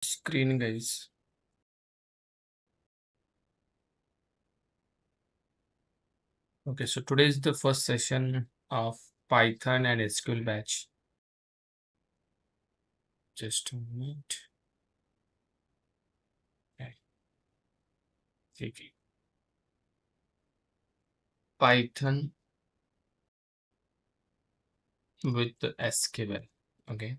Screen, guys. Okay, so today is the first session of Python and SQL batch. Just a minute. Okay. Okay. Python with SQL. Okay.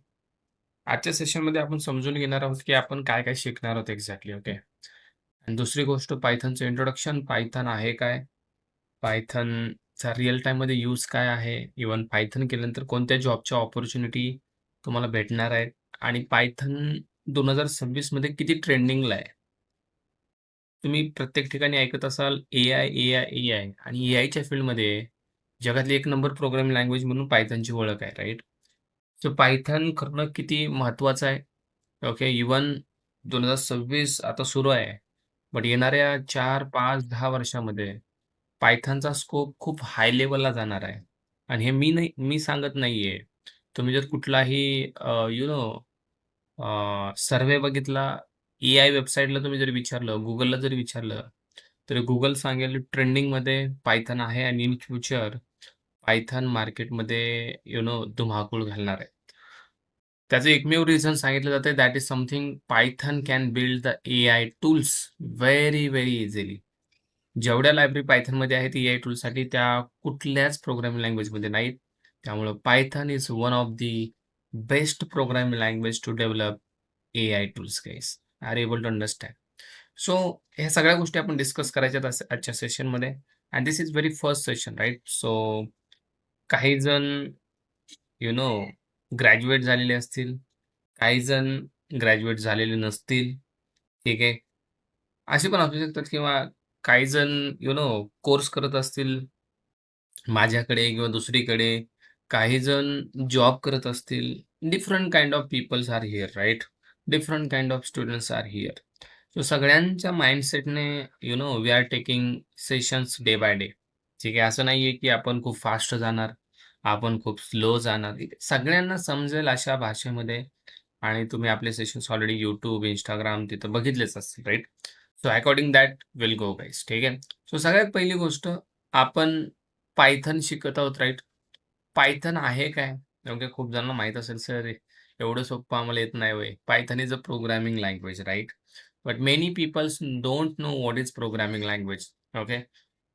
आजच्या सेशनमध्ये आपण समजून घेणार आहोत की आपण काय काय शिकणार आहोत एक्झॅक्टली. ओके. आणि दुसरी गोष्ट पायथनचं इंट्रोडक्शन. पायथन आहे काय? पायथनचा रिअल टाईममध्ये यूज काय आहे? इव्हन पायथन केल्यानंतर कोणत्या जॉबच्या ऑपॉर्च्युनिटी तुम्हाला भेटणार आहेत? आणि पायथन 2026 मध्ये किती ट्रेंडिंगला आहे? तुम्ही प्रत्येक ठिकाणी ऐकत असाल ए-आय, ए-आय, ए-आय आणि ए-आयच्या फील्डमध्ये जगातली एक नंबर प्रोग्रामिंग लँग्वेज म्हणून पायथनची ओळख आहे, राइट? सो पायथन करणं किती महत्त्वाचं आहे? ओके, इव्हन 2026 आता सुरू आहे. बट येणाऱ्या 4, 5, 10 वर्षामध्ये पायथनचा स्कोप खूप हाय लेव्हलला जाणार आहे. आणि हे मी सांगत नाहीये. तुम्ही जर कुठलाही यू नो सर्व्हे बघितला, ए-आय वेबसाईटला तुम्ही जर विचारलं, Googleला जर विचारलं, तर Google सांगेल ट्रेंडिंगमध्ये पायथन आहे आणि इन फ्युचर पायथन मार्केटमध्ये धुमाकूळ घालणार आहे. त्याचं एकमेव रिझन सांगितलं जातं that is something Python can build the AI tools very, very easily. जेवढ्या लायब्ररी पायथनमध्ये आहेत ए-आय टूलसाठी त्या कुठल्याच प्रोग्रामिंग लँग्वेजमध्ये नाहीत. त्यामुळं Python is one of the best programming language to develop AI tools guys. Are able to understand. So ह्या सगळ्या गोष्टी आपण डिस्कस करायच्यात आजच्या सेशनमध्ये. And this is very first session, right? So काही जण यु नो ग्रॅज्युएट झालेले असतील, काही जण ग्रॅज्युएट झालेले नसतील, ठीक आहे. असे पण असू शकतात किंवा काही जण कोर्स करत असतील माझ्याकडे किंवा दुसरीकडे. काही जण जॉब करत असतील. Different kind of peoples are here, right? Different kind of students are here. So सगळ्यांच्या माइंडसेटने we are taking sessions day by day. ठीक आहे. असं नाहीये की आपण खूप फास्ट जाणार, आपण खूप स्लो जाणार. सगळ्यांना समजेल अशा भाषेमध्ये. आणि तुम्ही आपले सेशन्स ऑलरेडी YouTube, Instagram तिथं बघितलेच असतील, right? So according that will go guys. ठीक आहे. सो सगळ्यात पहिली गोष्ट, आपण पायथन शिकत आहोत, राईट? पायथन आहे काय? ओके, खूप जणांना माहीत असेल, सर एवढं सोप्पं आम्हाला येत नाही होय. Python is a programming language, right? But many peoples don't know what is programming language. Okay.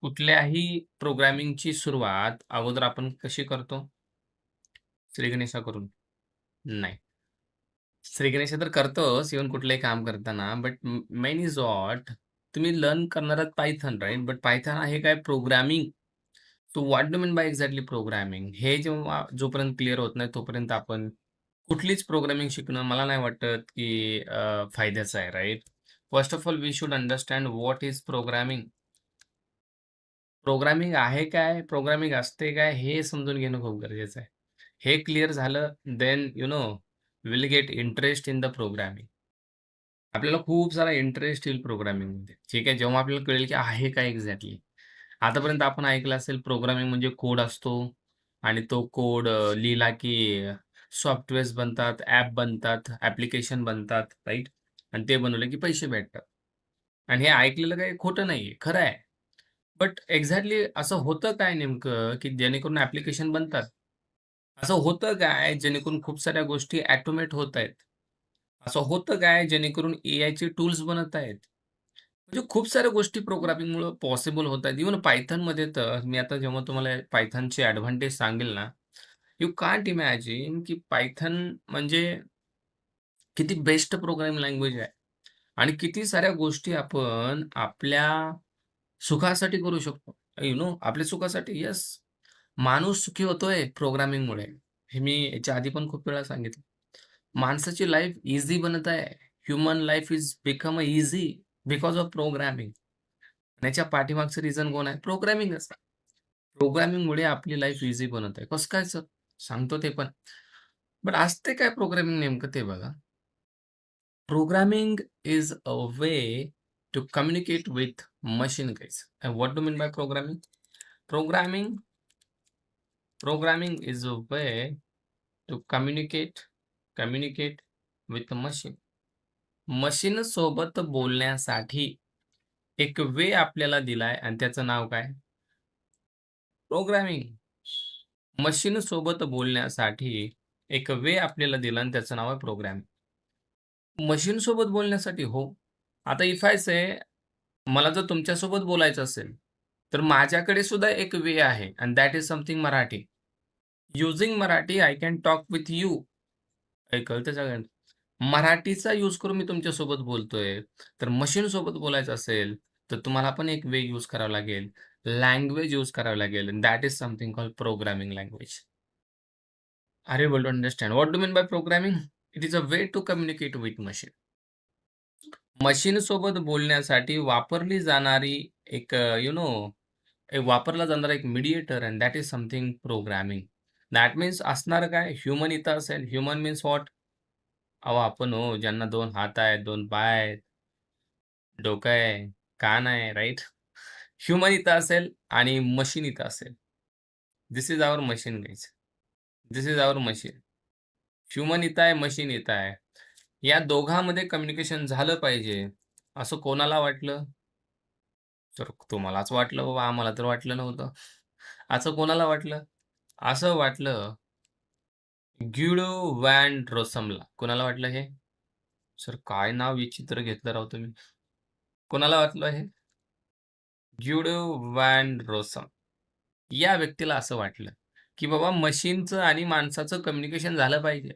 कुठल्याही प्रोग्रामिंगची सुरुवात अगोदर आपण कशी करतो? श्री गणेशा करून? नाही. श्री गणेशा तर करतोच इव्हन कुठलंही काम करताना. बट मेन इज व्हॉट, तुम्ही लर्न करणार आहात पायथन, राईट? बट पायथन आहे काय? Programming. So what do mean bye exactly programming? हे जेव्हा जोपर्यंत क्लिअर होत नाही तोपर्यंत आपण कुठलीच प्रोग्रामिंग शिकणं मला नाही वाटत की फायद्याचं आहे, right? First of all we should understand what is programming. Programming आहे काय? प्रोग्रामिंग असते काय? हे समजून घेणं खूप गरजेचं आहे. हे क्लिअर झालं, then will get interest in the programming. आपल्याला खूप सारा इंटरेस्ट येईल प्रोग्रामिंगमध्ये. ठीक आहे. जेव्हा आपल्याला कळेल की आहे काय एक्झॅक्टली. आतापर्यंत आपण ऐकलं असेल प्रोग्रामिंग म्हणजे कोड असतो आणि तो कोड लिहिला की सॉफ्टवेअर्स बनतात, ॲप बनतात, ॲप्लिकेशन बनतात, राईट? आणि ते बनवले की पैसे भेटतात. आणि हे ऐकलेलं काही खोटं नाहीये, खरं आहे. बट एक्झॅक्टली असं होतं काय नेमकं, की जेणेकरून ॲप्लिकेशन बनतात? असं होतं काय जेणेकरून खूप साऱ्या गोष्टी ऑटोमेट होत आहेत? असं होतं काय जेणेकरून एआयचे टूल्स बनत आहेत? म्हणजे खूप साऱ्या गोष्टी प्रोग्रामिंगमुळं पॉसिबल होत आहेत. इव्हन पायथनमध्ये तर मी आता जेव्हा तुम्हाला पायथनचे एडव्हांटेज सांगेल ना, यू कांट इमॅजिन की पायथन म्हणजे किती बेस्ट प्रोग्रामिंग लँग्वेज आहे आणि किती साऱ्या गोष्टी आपण आपल्या सुखासाठी करू शकतो. आपल्या सुखासाठी येस. माणूस सुखी होतोय प्रोग्रामिंगमुळे. हे मी याच्या आधी पण खूप वेळा सांगितलं. माणसाची लाईफ ईझी बनत आहे. Human life is become a easy because of programming. याच्या पाठीमागचं रिझन कोण आहे? प्रोग्रामिंगच. प्रोग्रामिंगमुळे आपली लाईफ ईझी बनत आहे. कसं काय सर? सांगतो ते पण. बट असते काय प्रोग्रामिंग नेमकं ते बघा. Programming is a way to communicate with machine, guys. And what do you mean by programming? Programming, programming is a way to communicate with the machine. Machine सोबत बोलण्यासाठी एक वे आपल्याला दिलाय आणि त्याचं नाव काय? प्रोग्रामिंग. मशीन सोबत बोलण्यासाठी एक वे आपल्याला दिला आणि त्याचं नाव आहे प्रोग्रामिंग. मशीन सोबत बोलण्यासाठी हो. आता इफ आय से मला जर तुमच्यासोबत बोलायचं असेल, तर माझ्याकडे सुद्धा एक वे आहे and that is something Marathi. Using Marathi I can talk with you. काही कळतंय सगळ्यांना? मराठीचा यूज करून मी तुमच्यासोबत बोलतोय. तर मशीनसोबत बोलायचं असेल, तर तुम्हाला पण एक वे यूज करावा लागेल. लँग्वेज यूज करावी लागेल. And that is something called programming language. Are you able to understand what do mean by programming? It is a way to communicate with machine. मशीनसोबत बोलण्यासाठी वापरली जाणारी एक वापरला जाणारा एक mediator and that is something programming. That means असणार काय? ह्युमन इथं असेल. Human means what? अहो, आपण हो, ज्यांना 2 हात आहेत, 2 पाय आहेत, डोकं आहे, कान आहे, राइट? ह्युमन इथं असेल आणि मशीन इथं असेल. This is our machine guys. This is our machine. Human इथं आहे, मशीन इथं आहे. या दोघांमध्ये कम्युनिकेशन झालं पाहिजे, असं कोणाला वाटलं? तर तुम्हालाच वाटलं बाबा, आम्हाला तर वाटलं नव्हतं. असं कोणाला वाटलं? असं वाटलं ग्युडो व्हॅन रोसमला. कोणाला वाटलं हे? सर काय नाव विचित्र घेतलं राव तुम्ही. कोणाला वाटलं हे? ग्युडो व्हॅन रोसम. या व्यक्तीला असं वाटलं, की बाबा मशीनचं आणि माणसाचं कम्युनिकेशन झालं पाहिजे.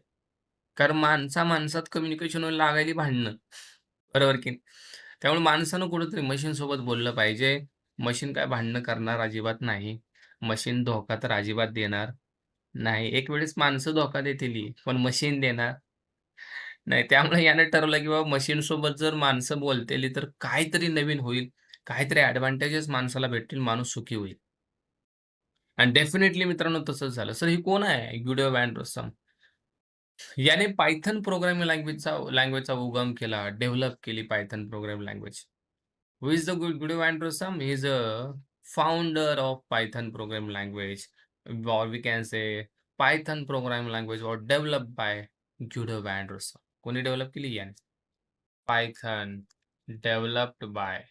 कारण माणसा-माणसात कम्युनिकेशन व्हायला लागायली भांडणं. बरोबर की नाही? त्यामुळे माणसानं कुठेतरी मशीनसोबत बोललं पाहिजे. मशीन काय भांडणं करणार अजिबात नाही. मशीन धोका तर अजिबात देणार नाही. एक वेळेस माणसं धोका देतील, पण मशीन देणार नाही. त्यामुळे यानं ठरवलं, की बाबा मशीनसोबत जर माणसं बोलतेली, तर काहीतरी नवीन होईल. काहीतरी एडव्हांटेजेस माणसाला भेटतील, माणूस सुखी होईल. आणि डेफिनेटली मित्रांनो तसंच झालं. सर ही कोण आहे? Guido van Rossum. याने पायथन प्रोग्रामिंग लँग्वेजचा उगम केला, डेव्हलप केली Python programming language. Who is the Guido van Rossum? He is a founder of Python programming language or we can say Python programming language was developed by Guido van Rossum. कोणी develop केली याने? Python developed by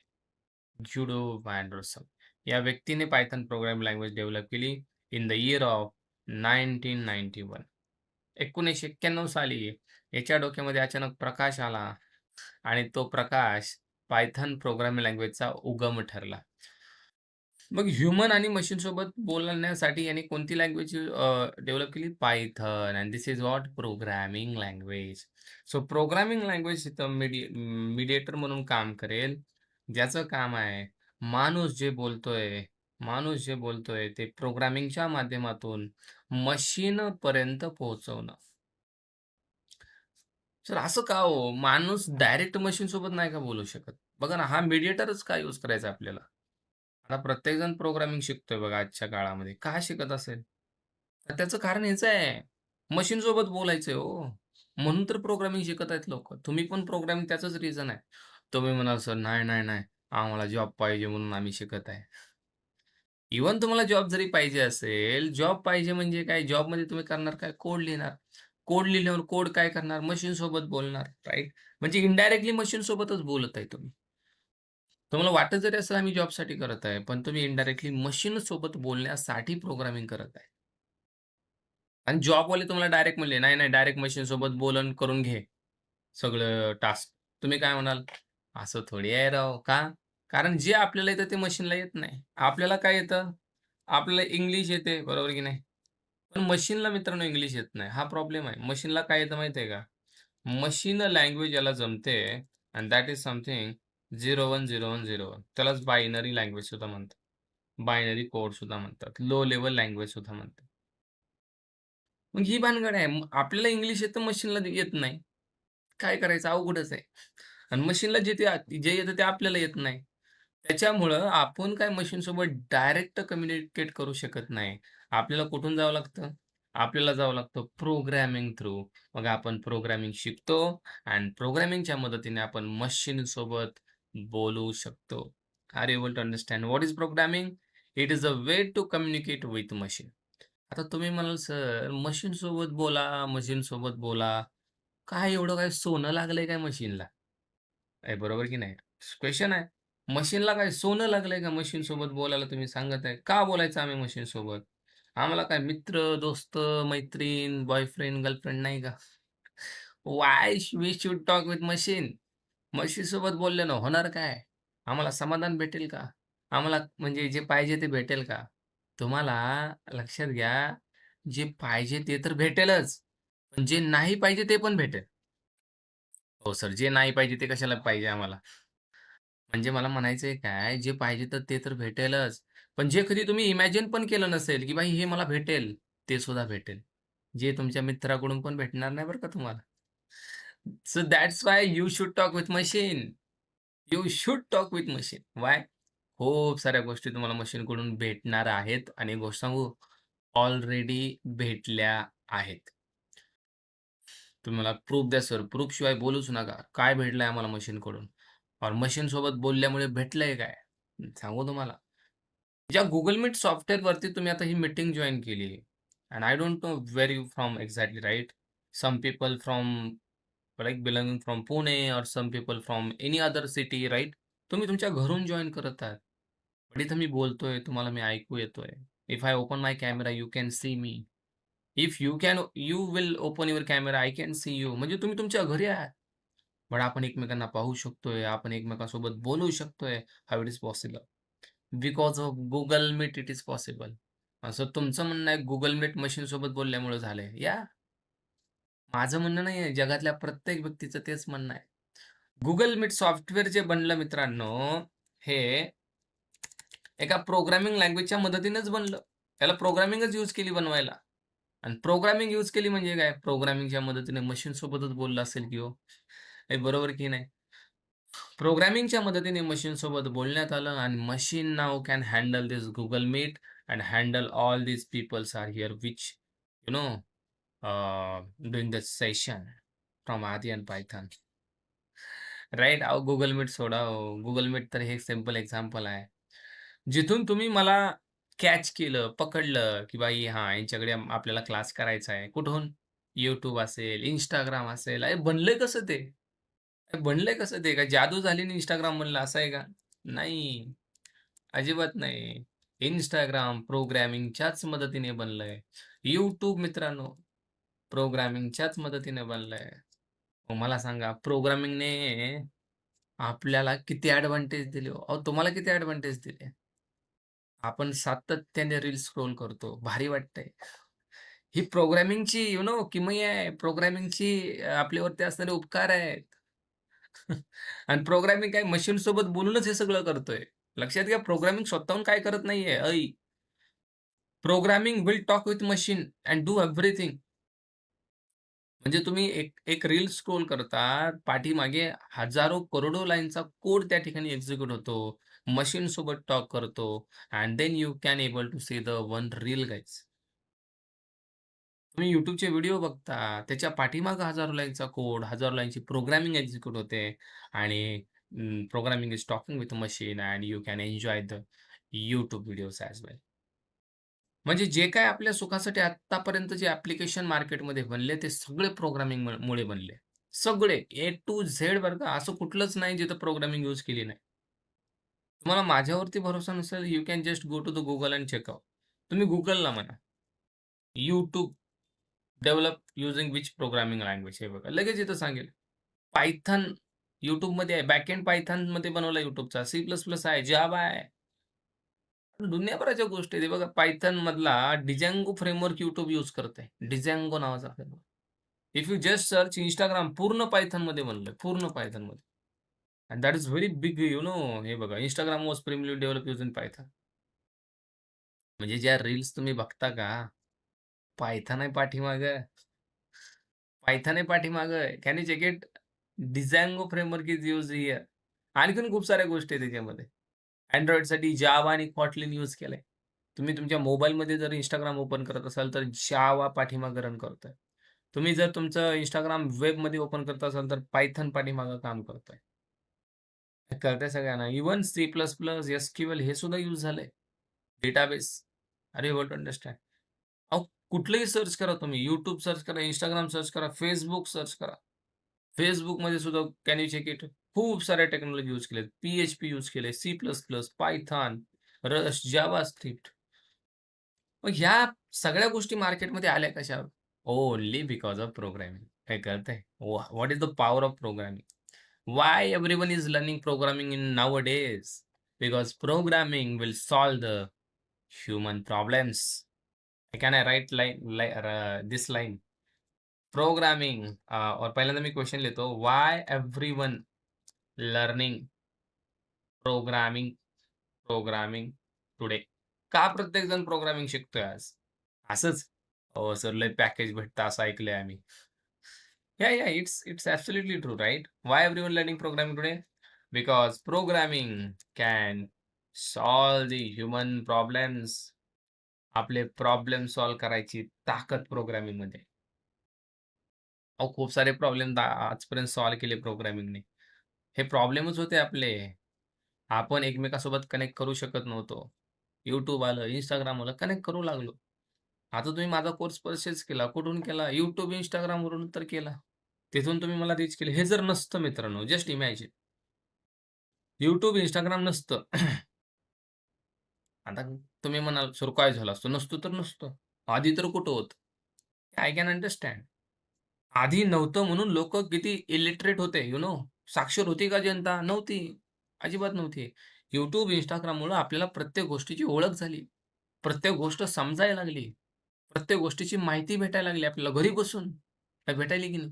Guido van Rossum. या व्यक्तीने Python programming language develop केली in the year of 1991. 1991 साली याच्या डोक्यामध्ये अचानक प्रकाश आला आणि तो प्रकाश पायथन प्रोग्रामिंग लँग्वेजचा उगम ठरला. मग ह्युमन आणि मशीनसोबत बोलण्यासाठी याने कोणती लँग्वेज डेव्हलप केली? Python and this is what programming language. So programming language इथं मीडिएटर म्हणून काम करेल. ज्याचं काम आहे माणूस जे बोलतोय ते प्रोग्रामिंगच्या माध्यमातून मशीनपर्यंत पोहोचवणं. तर असं का हो? माणूस डायरेक्ट मशीनसोबत नाही का बोलू शकत? बघा ना, हा मीडिएटरच का यूज करायचा आपल्याला? आता प्रत्येकजण प्रोग्रामिंग शिकतोय बघा आजच्या काळामध्ये. का शिकत असेल? तर त्याचं कारण हेच आहे. मशीनसोबत बोलायचंय हो. म्हणून तर प्रोग्रामिंग शिकत आहेत लोकं. तुम्ही पण प्रोग्रामिंग त्याचंच रिझन आहे. तुम्ही म्हणाल, "सर नाही, नाही, नाही. आम्हाला जॉब पाहिजे म्हणून आम्ही शिकत आहे." इव्हन तुम्हाला जॉब जरी पाहिजे असेल, जॉब पाहिजे म्हणजे काय? जॉबमध्ये तुम्ही करणार काय? कोड लिहिणार. कोड लिहिल्यावर कोड काय करणार? मशीनसोबत बोलणार, राइट? म्हणजे इनडायरेक्टली मशीनसोबतच बोलत आहे तुम्ही. तुम्हाला वाटत जरी असेल आम्ही जॉबसाठी करत आहे, पण तुम्ही इनडायरेक्टली मशीनसोबत बोलण्यासाठी प्रोग्रामिंग करत आहे. आणि जॉबवाले तुम्हाला डायरेक्ट म्हणले, "नाही, नाही, डायरेक्ट मशीनसोबत बोल अन् करून घे सगळं टास्क." तुम्ही काय म्हणाल? "असं थोडी आहे राव." का? कारण जे आपल्याला येतं ते मशीनला येत नाही. आपल्याला काय येतं? आपल्याला इंग्लिश येते, बरोबर की नाही? पण मशीनला मित्रांनो इंग्लिश येत नाही. हा प्रॉब्लेम आहे. मशीनला काय येतं माहिती आहे का? मशीन लँग्वेज याला जमते अँड दॅट इज समथिंग 010101. त्यालाच बायनरी लँग्वेज सुद्धा म्हणतात. बायनरी कोड सुद्धा म्हणतात. लो लेव्हल लँग्वेज सुद्धा म्हणतात. मग ही भानगड आहे. आपल्याला इंग्लिश येतं, मशीनला येत नाही. काय करायचं? अवघडच आहे. आणि मशीनला जे येतं ते आपल्याला येत नाही. त्याच्यामुळं आपण काय मशीनसोबत डायरेक्ट कम्युनिकेट करू शकत नाही. आपल्याला कुठून जावं लागतं? आपल्याला जावं लागतं प्रोग्रामिंग थ्रू. मग आपण प्रोग्रामिंग शिकतो आणि प्रोग्रामिंगच्या मदतीने आपण मशीनसोबत बोलू शकतो. Are you able to understand what is programming? It is a way to communicate with machine. आता तुम्ही म्हणाल, "सर मशीनसोबत बोला, मशीनसोबत बोला." काय एवढं काय सोनं लागलंय काय मशीनला? आहे बरोबर की नाही? क्वेशन आहे. मशीनला काय सोनं लागलंय का मशीनसोबत बोलायला तुम्ही सांगत आहे. का बोलायचं आम्ही मशीनसोबत? आम्हाला काय मित्र, दोस्त, मैत्रीण, बॉयफ्रेंड, गर्लफ्रेंड नाही का? Why we should talk with machine? म्हशीसोबत बोलल्यानं होणार काय? आम्हाला समाधान भेटेल का? आम्हाला म्हणजे जे पाहिजे ते भेटेल का? तुम्हाला लक्षात घ्या, जे पाहिजे ते तर भेटेलच. पण जे नाही पाहिजे ते पण भेटेल. हो सर, जे नाही पाहिजे ते कशाला पाहिजे आम्हाला? म्हणजे मला म्हणायचंय काय, जे पाहिजे तर ते तर भेटेलच. पण जे कधी तुम्ही इमॅजिन पण केलं नसेल, की भाई हे मला भेटेल, ते सुद्धा भेटेल. जे तुमच्या मित्राकडून पण भेटणार नाही बरं का तुम्हाला. So that's why you should talk with machine. You should talk with machine. Why? खूप साऱ्या गोष्टी तुम्हाला मशीनकडून भेटणार आहेत आणि एक गोष्ट सांगू, ऑलरेडी भेटल्या आहेत. तुम्ही मला प्रूफ द्या सर. प्रूफशिवाय बोलूच नका. काय भेटलंय आम्हाला मशीनकडून? और मशीनसोबत बोलल्यामुळे भेटलंय काय? सांगू तुम्हाला. ज्या Google Meet सॉफ्टवेअरवरती तुम्ही आता ही मीटिंग जॉइन केली आहे and I don't know where you from exactly right? Some people from like belonging from Pune और some people from any other city right? तुम्ही तुमच्या घरून जॉइन करत आहात. पण इथं मी बोलतोय, तुम्हाला मी ऐकू येतोय. If I open my camera, you can see me. If you will open your camera, I can see you. म्हणजे तुम्ही तुमच्या घरी आहात. पण आपण एकमेकांना पाहू शकतोय, आपण एकमेकांसोबत बोलू शकतोय. How it is possible? Because of Google Meet it is possible. असं तुमचं म्हणणं आहे Google Meet मशीनसोबत बोलल्यामुळे झालंय. या माझं म्हणणं नाहीये, जगातल्या प्रत्येक व्यक्तीचं तेच म्हणणं आहे. Google Meet सॉफ्टवेअर जे बनलं मित्रांनो, हे एका प्रोग्रामिंग लँग्वेजच्या मदतीनेच बनलं. त्याला प्रोग्रामिंगच यूज केली बनवायला. आणि प्रोग्रामिंग यूज केली म्हणजे काय? प्रोग्रामिंगच्या मदतीने मशीनसोबतच बोललं असेल की हो. हे बरोबर की नाही? प्रोग्रामिंगच्या मदतीने मशीनसोबत बोलण्यात आलं आणि machine now can handle this Google Meet and handle all these peoples are here which you know doing the session from Adi and Python. Right? अहो Google Meet सोडा हो. Google Meet तर हे एक सिंपल एक्झाम्पल आहे. जिथून तुम्ही मला कॅच केलं, पकडलं, की बाई हां, यांच्याकडे आपल्याला क्लास करायचा आहे. कुठून? YouTube असेल, Instagram असेल. अरे बनलंय कसं ते? बनलंय कसं ते? काय जादू झाली आणि Instagram बनलं असं आहे का? नाही, अजिबात नाही. Instagram प्रोग्रामिंगच्याच मदतीने बनलंय. YouTube मित्रांनो, प्रोग्रामिंगच्याच मदतीने बनलंय. मग मला सांगा प्रोग्रामिंगने आपल्याला किती एडव्हांटेज दिले हो? अहो तुम्हाला किती एडव्हांटेज दिले? आपण सातत्याने रील्स स्क्रोल करतो. भारी वाटतंय. ही प्रोग्रामिंगची किमया आहे. प्रोग्रामिंगची आपल्यावरती असणारे उपकार आहेत. आणि प्रोग्रामिंग काय मशीनसोबत बोलूनच हे सगळं करतोय. लक्षात घ्या प्रोग्रामिंग स्वतःहून काय करत नाहीये. Programming will talk with machine and do everything. म्हणजे तुम्ही एक एक रील स्क्रोल करता, पाठीमागे हजारो करोडो लाईनचा कोड त्या ठिकाणी एक्झिक्यूट होतो. मशीनसोबत टॉक करतो and then you can able to see the one reel guys. तुम्ही YouTubeचे व्हिडिओ बघता, त्याच्या पाठीमागे हजारो लाईनचा कोड, हजारो लाईनची प्रोग्रामिंग एक्झिक्यूट होते आणि programming is talking with machine and you can enjoy the YouTube videos as well. म्हणजे जे काही आपल्या सुखासाठी आत्तापर्यंत जे ॲप्लिकेशन मार्केटमध्ये बनले, ते सगळे प्रोग्रामिंग मुळे बनले. सगळे ए टू झेड बरं का, असं कुठलंच नाही जिथं प्रोग्रामिंग यूज केली नाही. तुम्हाला माझ्यावरती भरोसा नसेल, you can just go to the Google and check out. तुम्ही Googleला म्हणा, YouTube develop using which programming language हे बघा, लगेच इथं सांगेल. पायथन YouTubeमध्ये आहे. बॅकएंड पायथॉनमध्ये बनवला YouTubeचा. सी प्लस प्लस आहे, जावा आहे. दुनियाभराच्या गोष्टी आहेत. हे बघा Pythonमधला Django फ्रेमवर्क YouTube यूज करतंय. Django नावाचा framework. If you just search Instagram पूर्ण Pythonमध्ये बनलंय. पूर्ण Pythonमध्ये. And that is very big हे बघा Instagram was primarily develop using Python. म्हणजे ज्या रील्स तुम्ही बघता का, Python आहे पाठीमागं. Python आहे पाठीमागं. Can you check it? Django framework is used here. आणखीन खूप साऱ्या गोष्टी आहेत त्याच्यामध्ये. Androidसाठी जावा आणि Kotlin यूज केलंय. तुम्ही तुमच्या मोबाईलमध्ये जर Instagram ओपन करत असाल, तर जावा पाठीमागे रन करतोय. तुम्ही जर तुमचं Instagram वेबमध्ये ओपन करत असाल, तर Python पाठीमागे काम करतोय. कळतंय सगळ्यांना. Even C plus plus, SQL हे सुद्धा यूज झालंय. Database. Are you able to understand? अहो, कुठलंही सर्च करा तुम्ही. YouTube सर्च करा, Instagram सर्च करा, Facebook सर्च करा. Facebookमध्ये सुद्धा कॅन यू चेक इट? खूप साऱ्या टेक्नॉलॉजी यूज केल्यात. PHP यूज केलंय, C++, Python, Rust, JavaScript. मग ह्या सगळ्या गोष्टी मार्केटमध्ये आल्या कशा? Only because of programming. काय कळतंय? What is the power of programming? Why everyone is learning programming in nowadays? Because programming will solve the human problems. Can I write this line? Programming और पहिल्यांदा मी क्वेश्चन लिहितो. Why everyone learning programming programming today? का प्रत्येक जण programming शिकतोय आज? असंच? "हो सर, लय पॅकेज भेटतं," असं ऐकलंय आम्ही. Yeah, it's absolutely true, right? Why everyone learning programming today? Because programming can solve the human problems. आपले प्रॉब्लेम सॉल्व्ह करायची ताकद प्रोग्रामिंगमध्ये. अहो, खूप सारे प्रॉब्लेम आजपर्यंत सॉल्व्ह केले प्रोग्रामिंगने. हे प्रॉब्लेमच होते आपले. आपण एकमेकांसोबत कनेक्ट करू शकत नव्हतो. YouTube आलं, Instagram आलं, कनेक्ट करू लागलो. आता तुम्ही माझा कोर्स परचेस केला. कुठून केला? YouTube, Instagramवरून तर केला. तिथून तुम्ही मला रीच केले. हे जर नसतं मित्रांनो, जस्ट इमॅजिन. YouTube, Instagram नसतं. आता तुम्ही म्हणाल, "सर काय झालं असतं?" नसतो तर नसतं. आधी तर कुठं होतं? I can understand. आधी नव्हतं म्हणून लोकं किती इलिटरेट होते, साक्षर होती का जनता? नव्हती. अजिबात नव्हती. YouTube, Instagramमुळं आपल्याला प्रत्येक गोष्टीची ओळख झाली. प्रत्येक गोष्ट समजायला लागली. प्रत्येक गोष्टीची माहिती भेटायला लागली आपल्याला घरी बसून. काय भेटायली की नाही?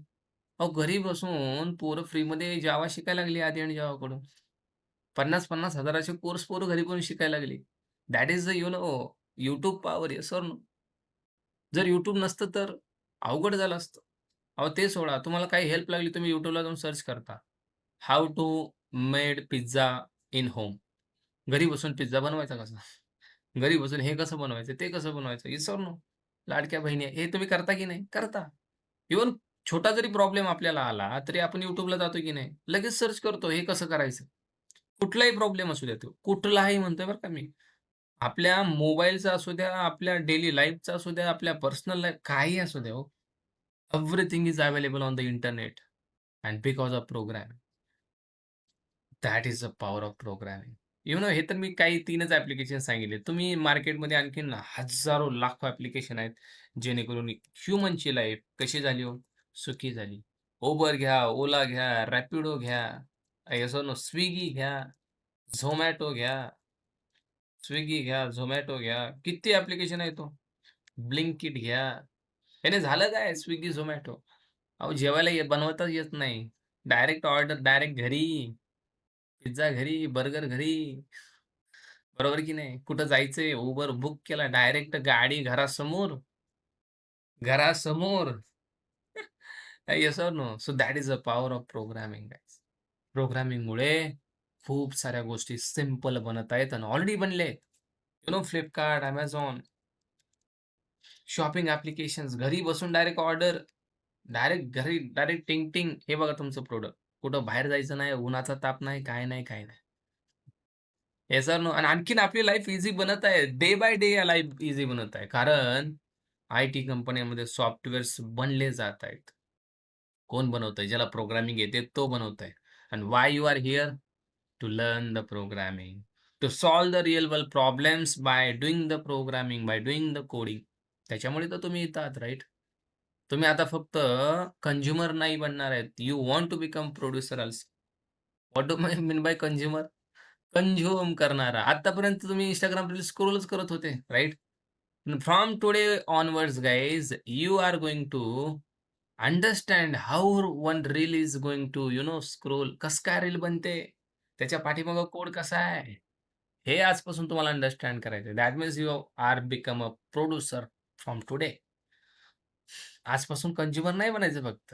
अहो, घरी बसून पोरं फ्रीमध्ये जावा शिकायला लागली आधी आणि जावाकडून. 50,000-50,000 हजाराचे कोर्स पोरं घरी बसून शिकायला लागली. That is the YouTube power. Yes or no? जर YouTube नसतं तर अवघड झालं असतं. अहो, ते सोडा. तुम्हाला काही हेल्प लागली तुम्ही YouTubeला जाऊन सर्च करता. How to made pizza in home. घरी बसून पिझ्झा बनवायचा कसा? घरी बसून हे कसं बनवायचं, ते कसं बनवायचं? Yes or no? लाडक्या बहिणी हे तुम्ही करता की नाही? करता. इव्हन छोटा जरी प्रॉब्लेम आपल्याला आला, तरी आपण YouTubeला जातो की नाही? लगेच सर्च करतो हे कसं करायचं? कुठलाही प्रॉब्लेम असू द्या तो. कुठलाही म्हणतोय बरं का मी. आपल्या मोबाईलचा असू द्या, आपल्या डेली लाईफचा असू द्या, आपल्या पर्सनल लाईफ काहीही असू द्या हो. Everything is available on the internet and because of programming. That is the power of programming. हे तर मी काही 3च ॲप्लिकेशन सांगितले. तुम्ही मार्केटमध्ये आणखीन हजारो, लाखो ॲप्लिकेशन आहेत, जेणेकरून ह्युमनची लाईफ कशी झाली हो? सुखी झाली. Uber घ्या, Ola घ्या, Rapido घ्या, येस ओर नो? Swiggy घ्या, Zomato घ्या, Swiggy घ्या, Zomato घ्या. किती ॲप्लिकेशन आहेत हो. Blinkit घ्या. याने झालं काय Swiggy, Zomato? अहो, जेवायला बनवताच येत नाही. डायरेक्ट ऑर्डर, डायरेक्ट घरी. पिझ्झा घरी, बर्गर घरी. बरोबर की नाही? कुठं जायचंय, Uber बुक केला, डायरेक्ट गाडी घरासमोर. घरासमोर. Yes or no? So that is the power of programming guys. प्रोग्रामिंगमुळे खूप साऱ्या गोष्टी सिंपल बनत आहेत आणि ऑलरेडी बनले आहेत. Flipkart, Amazon, शॉपिंग ॲप्लिकेशन्स घरी बसून डायरेक्ट ऑर्डर, डायरेक्ट घरी डायरेक्ट टिंग-टिंग हे बघा तुमचं प्रॉडक्ट. कुठं बाहेर जायचं नाही, उन्हाचा ताप नाही, काय नाही, काय नाही. Yes or no? आणि आणखीन आपली लाईफ ईझी बनत आहे. डे बाय डे या लाईफ ईझी बनत आहे. कारण आय-टी कंपन्यांमध्ये सॉफ्टवेअर्स बनले जात आहेत. कोण बनवतंय? ज्याला प्रोग्रामिंग येते तो बनवतोय. आणि why you are here? To learn the programming. To solve the real world problems by doing the programming, by doing the coding. त्याच्यामुळे तर तुम्ही इथं आहात, राइट? तुम्ही आता फक्त कंझ्युमर नाही बनणार आहेत. You want to become producer also. What do I mean by consumer? Consume करणारा. आत्तापर्यंत तुम्ही Instagram रील्स स्क्रोलच करत होते, right? From today onwards guys, you are going to understand how one reel is going to scroll. कसं काय reel बनते? त्याच्या पाठीमागे कोड कसा आहे? हे आजपासून तुम्हाला अंडरस्टँड करायचं आहे. That means you are become a producer from today. आजपासून कंझ्युमर नाही बनायचं फक्त.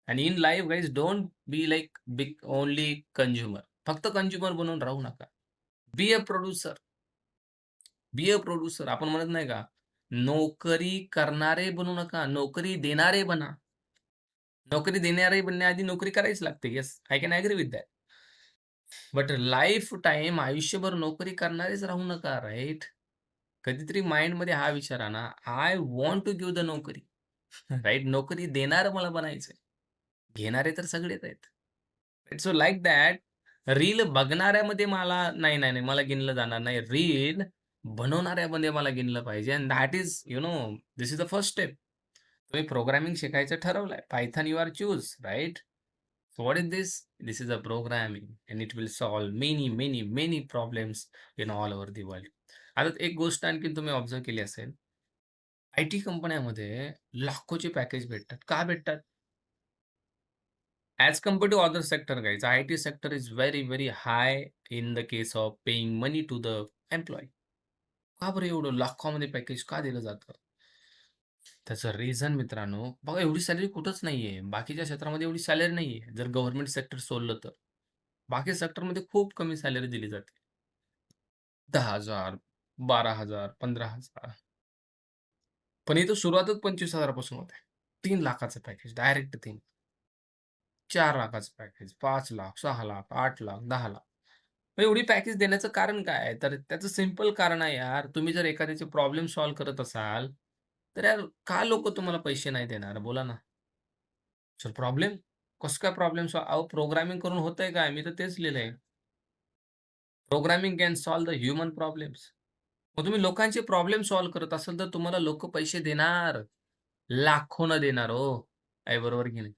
आणि in life guys don't be like big only consumer. फक्त कंझ्युमर बनून राहू नका. Be a producer. Be a producer. आपण म्हणत नाही का? नोकरी करणारे बनू नका, नोकरी देणारे बना. नोकरी देणारे बनण्याआधी नोकरी करावीच लागते. Yes, I can agree with that. But life time आयुष्यभर नोकरी करणारेच राहू नका, राइट? कधीतरी माइंडमध्ये हा विचार आणा, I want to give the नोकरी. राइट? नोकरी देणारं मला बनायचंय. घेणारे तर सगळेच आहेत. सो लाइक दॅट रील बघणाऱ्यामध्ये मला नाही, नाही, नाही मला गिनलं जाणार नाही. रील बनवणाऱ्यामध्ये मला गिनलं पाहिजे and that is this is the first step. तुम्ही प्रोग्रामिंग शिकायचं ठरवलंय. Python you are choose, right? So what is this? This is a programming and it will solve many, many, many problems in all over the world. आता एक गोष्ट आणखीन तुम्ही observe केली असेल. आय-टी कंपन्यामध्ये लाखोचे पॅकेज भेटतात. का भेटतात? As compared to other sector guys, IT sector is very, very high in the case of paying money to the employee. का बरं एवढं लाखामध्ये पॅकेज का दिलं जातं? त्याचं रिझन मित्रांनो, बघा एवढी सॅलरी कुठंच नाहीये. बाकीच्या क्षेत्रामध्ये एवढी सॅलरी नाहीये. जर गव्हर्नमेंट सेक्टर सोडलं तर. बाकी सेक्टरमध्ये खूप कमी सॅलरी दिली जाते. 10,000, 12,000, 15,000 पण इथं सुरुवातच 25,000 पासून होते. 3,00,000चं पॅकेज डायरेक्ट 3. 4,00,000चं पॅकेज, 5,00,000, 6,00,000, 8,00,000, 10,00,000. मग एवढी पॅकेज देण्याचं कारण काय आहे? तर त्याचं सिंपल कारण आहे यार, तुम्ही जर एखाद्याचे प्रॉब्लेम सॉल्व्ह करत असाल, तर यार का लोकं तुम्हाला पैसे नाही देणार? बोला ना. Sir problem? कसं काय प्रॉब्लेम अहो प्रोग्रामिंग करून होतंय काय? मी तर तेच लिहिलंय. Programming can solve the human problems. मग तुम्ही लोकांचे प्रॉब्लेम सॉल्व्ह करत असाल, तर तुम्हाला लोकं पैसे देणार. लाखोनं देणार हो. आहे बरोबर की नाही?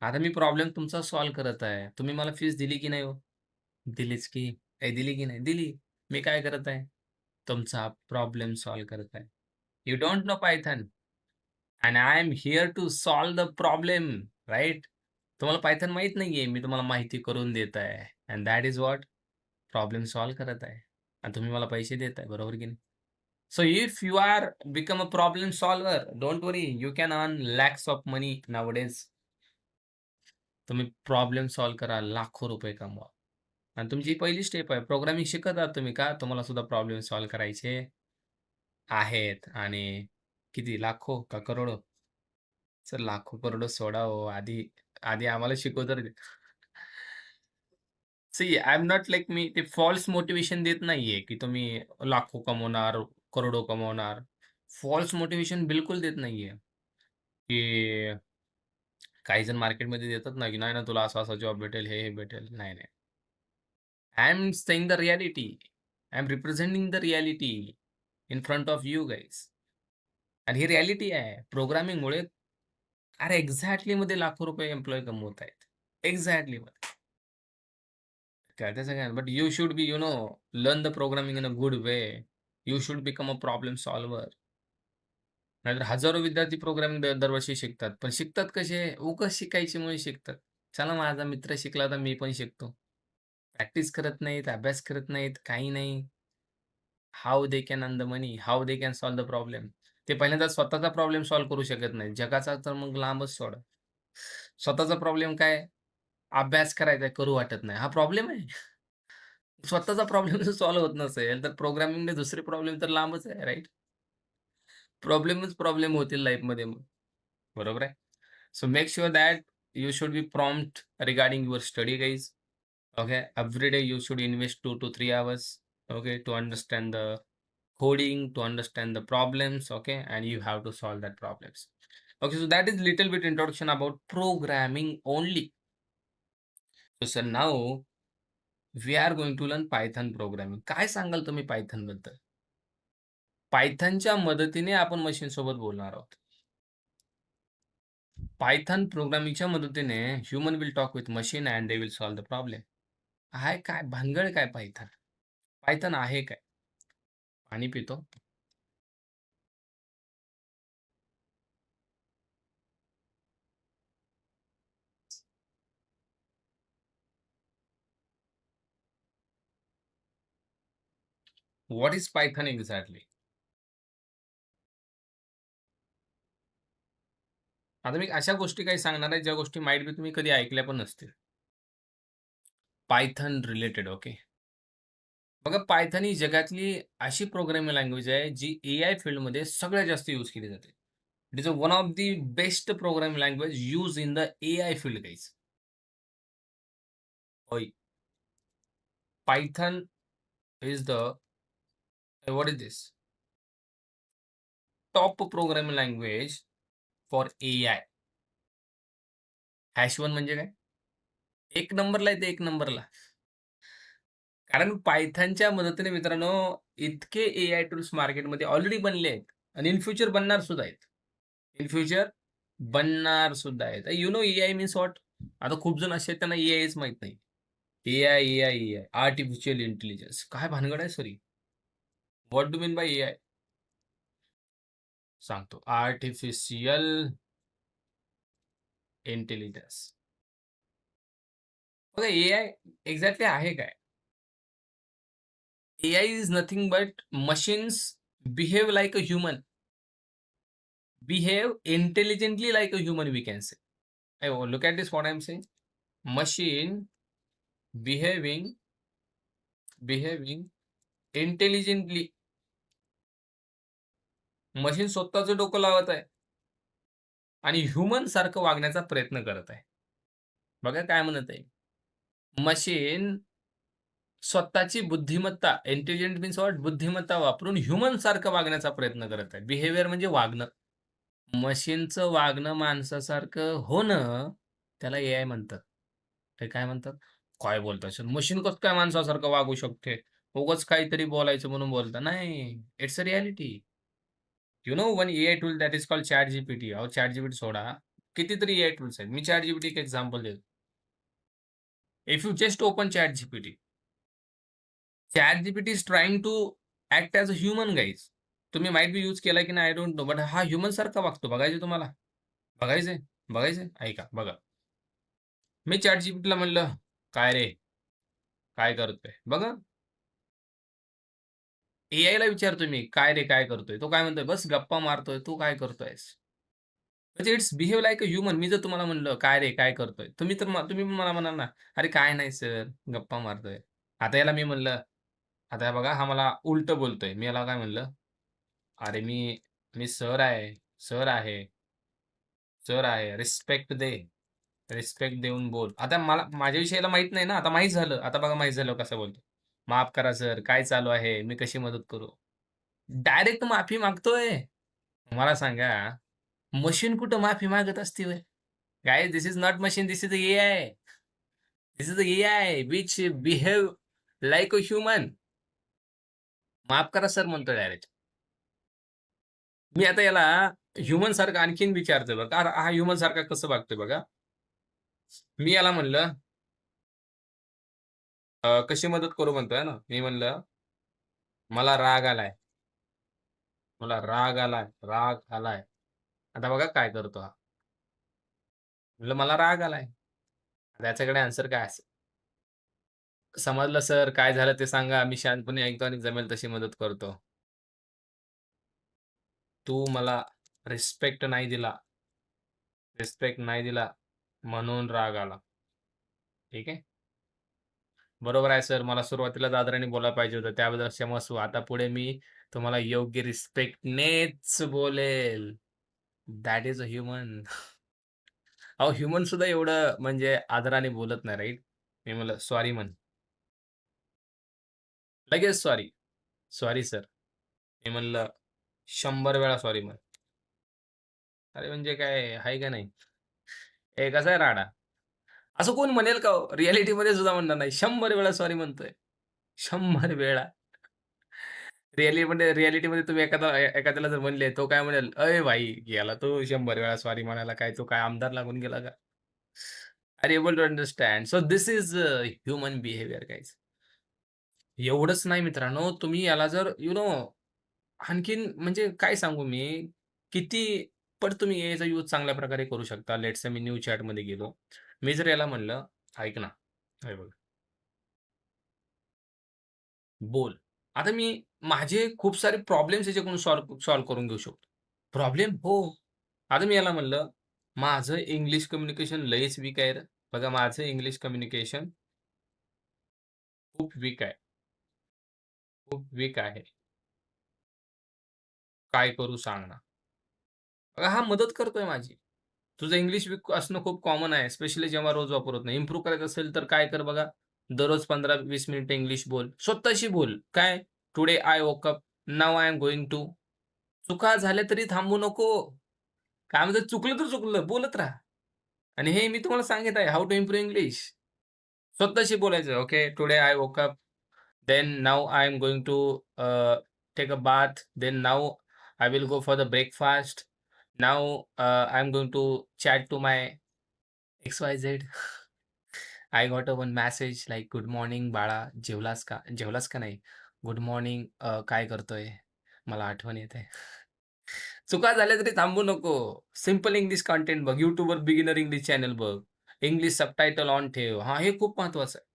आता मी प्रॉब्लेम तुमचा सॉल्व्ह करत आहे. तुम्ही मला फीस दिली की नाही हो? दिलीच की. दिली की नाही? दिली. मी काय करत आहे? तुमचा प्रॉब्लेम सॉल्व्ह करत आहे. You don't know Python and I am here to solve the problem, right? तुम्हाला पायथन माहीत नाहीये. मी तुम्हाला माहिती करून देत आहे. And that is what problem solve करत आहे. आणि तुम्ही मला पैसे देताय. बरोबर की नाही? So if you are become a problem solver, don't worry you can earn lakhs of money nowadays. तुम्ही प्रॉब्लेम सॉल्व्ह करा, लाखो रुपये कमवा. आणि तुमची पहिली स्टेप आहे. प्रोग्रामिंग शिकत आहात तुम्ही का? तुम्हाला सुद्धा प्रॉब्लेम सॉल्व्ह करायचे आहेत आणि किती लाखो का करोडो? सर लाखो करोडो सोडा हो. आधी आधी आम्हाला शिकवू तर द्या. See I am not like मी ते फॉल्स मोटिव्हेशन देत नाहीये, की तुम्ही लाखो कमवणार, करोडो कमवणार. फॉल्स मोटिव्हेशन बिलकुल देत नाहीये, की काही जण मार्केटमध्ये देतात ना, की नाही ना तुला असा-असा जॉब भेटेल, हे भेटेल. नाही, नाही. I am saying the reality. I am representing the reality in front of you guys. आणि ही रिॲलिटी आहे. प्रोग्रामिंगमुळे अरे एक्झॅक्टलीमध्ये लाखो रुपये एम्प्लॉयी कमवत आहेत. एक्झॅक्टलीमध्ये. त्याचं काय but you should be learn the programming in a good way. You should become a problem solver. नाहीतर हजारो विद्यार्थी प्रोग्रामिंग दरवर्षी शिकतात. पण शिकतात कसे? उगाच शिकायचे म्हणून शिकतात. चला माझा मित्र शिकला तर मी पण शिकतो. प्रॅक्टिस करत नाहीत, अभ्यास करत नाहीत, काही नाही. How they can earn the money, how they can solve the problem. ते पहिल्यांदा स्वतःचा प्रॉब्लेम सॉल्व्ह करू शकत नाहीत. जगाचा तर मग लांबच सोडा. स्वतःचा प्रॉब्लेम काय? अभ्यास करायचा करू वाटत नाही. हा प्रॉब्लेम आहे. स्वतःचा प्रॉब्लेम जर सॉल्व्ह होत नसेल, तर प्रोग्रामिंगने दुसरे प्रॉब्लेम तर लांबच आहे, राइट? प्रॉब्लेमच प्रॉब्लेम होतील लाईफमध्ये मग. बरोबर आहे? So make sure that you should be prompt regarding your study guys. Okay, every day you should invest 2 to 3 hours, okay, to understand the coding, to understand the problems, okay, and you have to solve that problems. Okay, so that is little bit introduction about programming only. So sir, now we are going to learn Python programming. काय सांगाल तुम्ही Python बद्दल? Pythonच्या मदतीने आपण machine सोबत बोलणार आहोत. Python प्रोग्रामिंगच्या मदतीने human will talk with machine and they will solve the problem. आहे काय भानगड काय Python? Python आहे काय? पाणी पितो. What is Python exactly? आता मी अशा गोष्टी काही सांगणार आहे, ज्या गोष्टी माईट बी तुम्ही कधी ऐकल्या पण नसतील. Python related okay. बघा पायथन ही जगातली अशी प्रोग्रामिंग लँग्वेज आहे, जी एआय फील्डमध्ये सगळ्यात जास्त यूज केली जाते. It is one of the best programming language use in the AI field guys. होय. Python is the what is this? Top programming language for AI. #1 म्हणजे काय? 1 नंबरला येते 1 नंबरला. कारण Pythonच्या मदतीने मित्रांनो, इतके एआय टूल्स मार्केटमध्ये ऑलरेडी बनले आहेत आणि इन फ्युचर बनणार सुद्धा आहेत. इन फ्युचर बनणार सुद्धा आहेत. You know AI means what? आता खूप जण असे आहेत त्यांना एआयच माहीत नाही. AI, AI, AI artificial intelligence काय भानगड आहे sir what do mean by AI? सांगतो. Artificial intelligence. बघा एआय एक्झॅक्टली आहे काय? AI is nothing but machines behave like a human. Behave intelligently like a human, we can say. Oh, look at this, what I'm saying. Machine behaving intelligently. Machine स्वतःचं डोकं लावत आहे आणि human सारखं वागण्याचा प्रयत्न करत आहे. बघा काय म्हणत आहे. मशीन स्वतःची बुद्धिमत्ता इंटेलिजंट मीन्स व्हॉट? बुद्धिमत्ता वापरून ह्युमन सारखं वागण्याचा प्रयत्न करत आहे. बिहेवियर म्हणजे वागणं. मशीनचं वागणं माणसासारखं होणं, त्याला एआय म्हणतात. ते काय म्हणतात? काय बोलताय सर? मशीन कसं काय माणसासारखं वागू शकते? उगाच काहीतरी बोलायचं म्हणून बोलता. नाही, it's a reality. You know one AI tool that is called ChatGPT. अहो ChatGPT सोडा. कितीतरी एआय टूल्स आहेत. मी ChatGPT एक एक्झाम्पल देतो. If you just open ChatGPT. ChatGPT is trying to act as a human guys. तुम्ही might be use केला की नाही आय डोंट नो. बट हा ह्युमन सारखा वागतो. बघायचं तुम्हाला? बघायचंय? बघायचंय? ऐका, बघा. मी ChatGPTला म्हणलं, "काय रे? काय करतोय?" बघा, एआयला विचारतोय मी, "काय रे, काय करतोय?" तो काय म्हणतोय, "बस गप्पा मारतोय. तू काय करतोयस?" म्हणजे it's behave like a human. मी जर तुम्हाला म्हणलं, "काय रे, काय करतोय?" तुम्ही पण मला म्हणाल ना, "अरे काय नाही सर, गप्पा मारतोय." आता याला मी म्हणलं, आता हे बघा, हा मला उलटं बोलतोय. मी याला काय म्हणलं, "अरे मी सर आहे, सर आहे. रिस्पेक्ट दे." रिस्पेक्ट देऊन बोल. आता मला माझ्याविषयी याला माहीत नाही ना, आता माहीत झालं. आता बघा माहीत झालं कसं बोलतो. "माफ करा सर, काय चालू आहे? मी कशी मदत करू?" डायरेक्ट माफी मागतोय. मला सांगा, मशीन कुठं माफी मागत असते होय? Guys this is not machine, this is AI. This is AI which behave like a human. माफ करा सर म्हणतो डायरेक्ट. मी आता याला ह्युमन सारखं आणखीन विचारतोय बघा. हा ह्युमन सारखा कसं वागतोय बघा. मी याला म्हणलं, कशी मदत करू म्हणतोय ना. मी म्हणलं, "मला राग आलाय." राग आलाय. आता बघा काय करतो हा. म्हटलं मला राग आलाय. त्याच्याकडे आन्सर काय असेल? समजलं सर, काय झालं ते सांगा. मी शांतपणे ऐकतो आणि जमेल तशी मदत करतो. तू मला रिस्पेक्ट नाही दिला, म्हणून राग आला. ठीक आहे. बरोबर आहे सर. मला सुरुवातीलाच आदराने बोलायला पाहिजे होतं. त्याबद्दल क्षमस्व. आता पुढे मी तुम्हाला योग्य रिस्पेक्टनेच बोलेल. That is a human. अहो, ह्युमन सुद्धा एवढं म्हणजे आदराने बोलत नाही, राइट? मी म्हणलं, "सॉरी" म्हण. लगेच सॉरी. "Sorry sir." मी म्हणलं, "100 वेळा सॉरी म्हण." अरे म्हणजे काय आहे का नाही? हे कसा आहे राडा? असं कोण म्हणेल का हो? रिअॅलिटीमध्ये सुद्धा म्हणणार नाही. 100 वेळा सॉरी म्हणतोय. 100 वेळा. रिअॅलिटीमध्ये तुम्ही एखाद्याला जर म्हणले, तो काय म्हणेल, "अय भाई, गेला तो 100 वेळा सॉरी म्हणायला. काय तो काय आमदार लागून गेला का?" Are able to understand. So this is human behaviour guys. एवढंच नाही मित्रांनो, तुम्ही याला जर आणखीन म्हणजे काय सांगू मी, किती पट तुम्ही एआयचा यूज चांगल्या प्रकारे करू शकता. लेट्स से मी न्यू चॅटमध्ये गेलो. मी जर याला म्हणलं, "ऐक ना, हे बघ, बोल." आता मी माझे खूप सारे प्रॉब्लेम्स याच्याकडून सॉल्व्ह करून घेऊ शकतो. प्रॉब्लेम? हो. आता मी याला म्हणलं, "माझं इंग्लिश कम्युनिकेशन लयच वीक आहे रे." बघा माझं इंग्लिश कम्युनिकेशन खूप वीक आहे. खूप वीक आहे. काय करू सांग ना? बघा हा मदत करतोय माझी. तुझं इंग्लिश वीक असणं खूप कॉमन आहे. स्पेशली जेव्हा रोज वापरत नाही. इम्प्रूव्ह करायचं असेल तर काय कर बघा, दररोज 15-20 मिनिटं इंग्लिश बोल. स्वतःशी बोल. काय? Today I woke up. Now I am going to. चुका झाल्या तरी थांबू नको. काय म्हणतात चुकलं तर चुकलं, बोलत राहा. आणि हे मी तुम्हाला सांगत आहे हाऊ टू इम्प्रूव्ह इंग्लिश. स्वतःशी बोलायचं. Okay, today I woke up, then now I am going to take a bath, then now I will go for the breakfast. Now I am going to chat to my XYZ. I got a one message like good morning बाळा, जेवलास का? जेवलास का नाही? Good morning, काय करतोय? मला आठवण येते. चुका झाल्या तरी थांबू नको. सिंपल इंग्लिश कंटेंट बघ. YouTubeवर बिगिनर इंग्लिश चॅनल बघ. इंग्लिश सबटायटल ऑन ठेव. हां, हे खूप महत्वाचं आहे.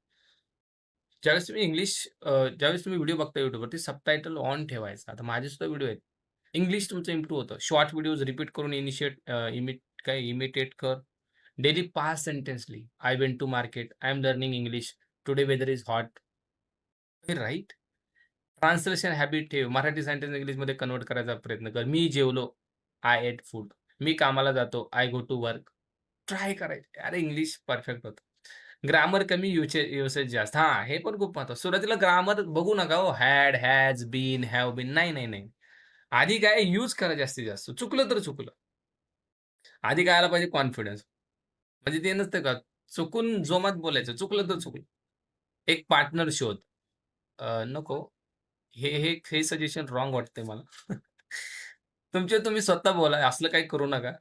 ज्यावेळेस तुम्ही ज्यावेळेस तुम्ही व्हिडिओ बघता YouTubeवर ते सबटायटल ऑन ठेवायचं. आता माझे सुद्धा व्हिडिओ आहेत. इंग्लिश तुमचं इम्प्रूव्ह होतं. शॉर्ट व्हिडिओज रिपीट करून इमिटेट कर. डेली 5 सेंटेन्सली. I went to market. I am learning English. Today weather is hot. Right? Translation habit ठेव. मराठी सेंटेन्स इंग्लिशमध्ये कन्व्हर्ट करायचा प्रयत्न कर. मी जेवलो. I eight food. मी कामाला जातो. I go to work. Try करायचे. अरे इंग्लिश परफेक्ट होतं. ग्रामर कमी, युसेज जास्त. हां, हे पण खूप महत्वाचं. सुरुवातीला ग्रामर बघू नका हो. Had, has, been, have been. नाही, नाही, नाही. आधी काय यूज करा जास्तीत जास्त. चुकलं तर चुकलं. आधी काय आला पाहिजे कॉन्फिडन्स. म्हणजे ते नसतं का, चुकून जोमात बोलायचं, चुकलं तर चुकलं. एक पार्टनर शोध. नको. हे सजेशन रॉंग वाटतंय मला. तुमचे तुम्ही स्वतः बोला, असलं काही करू नका.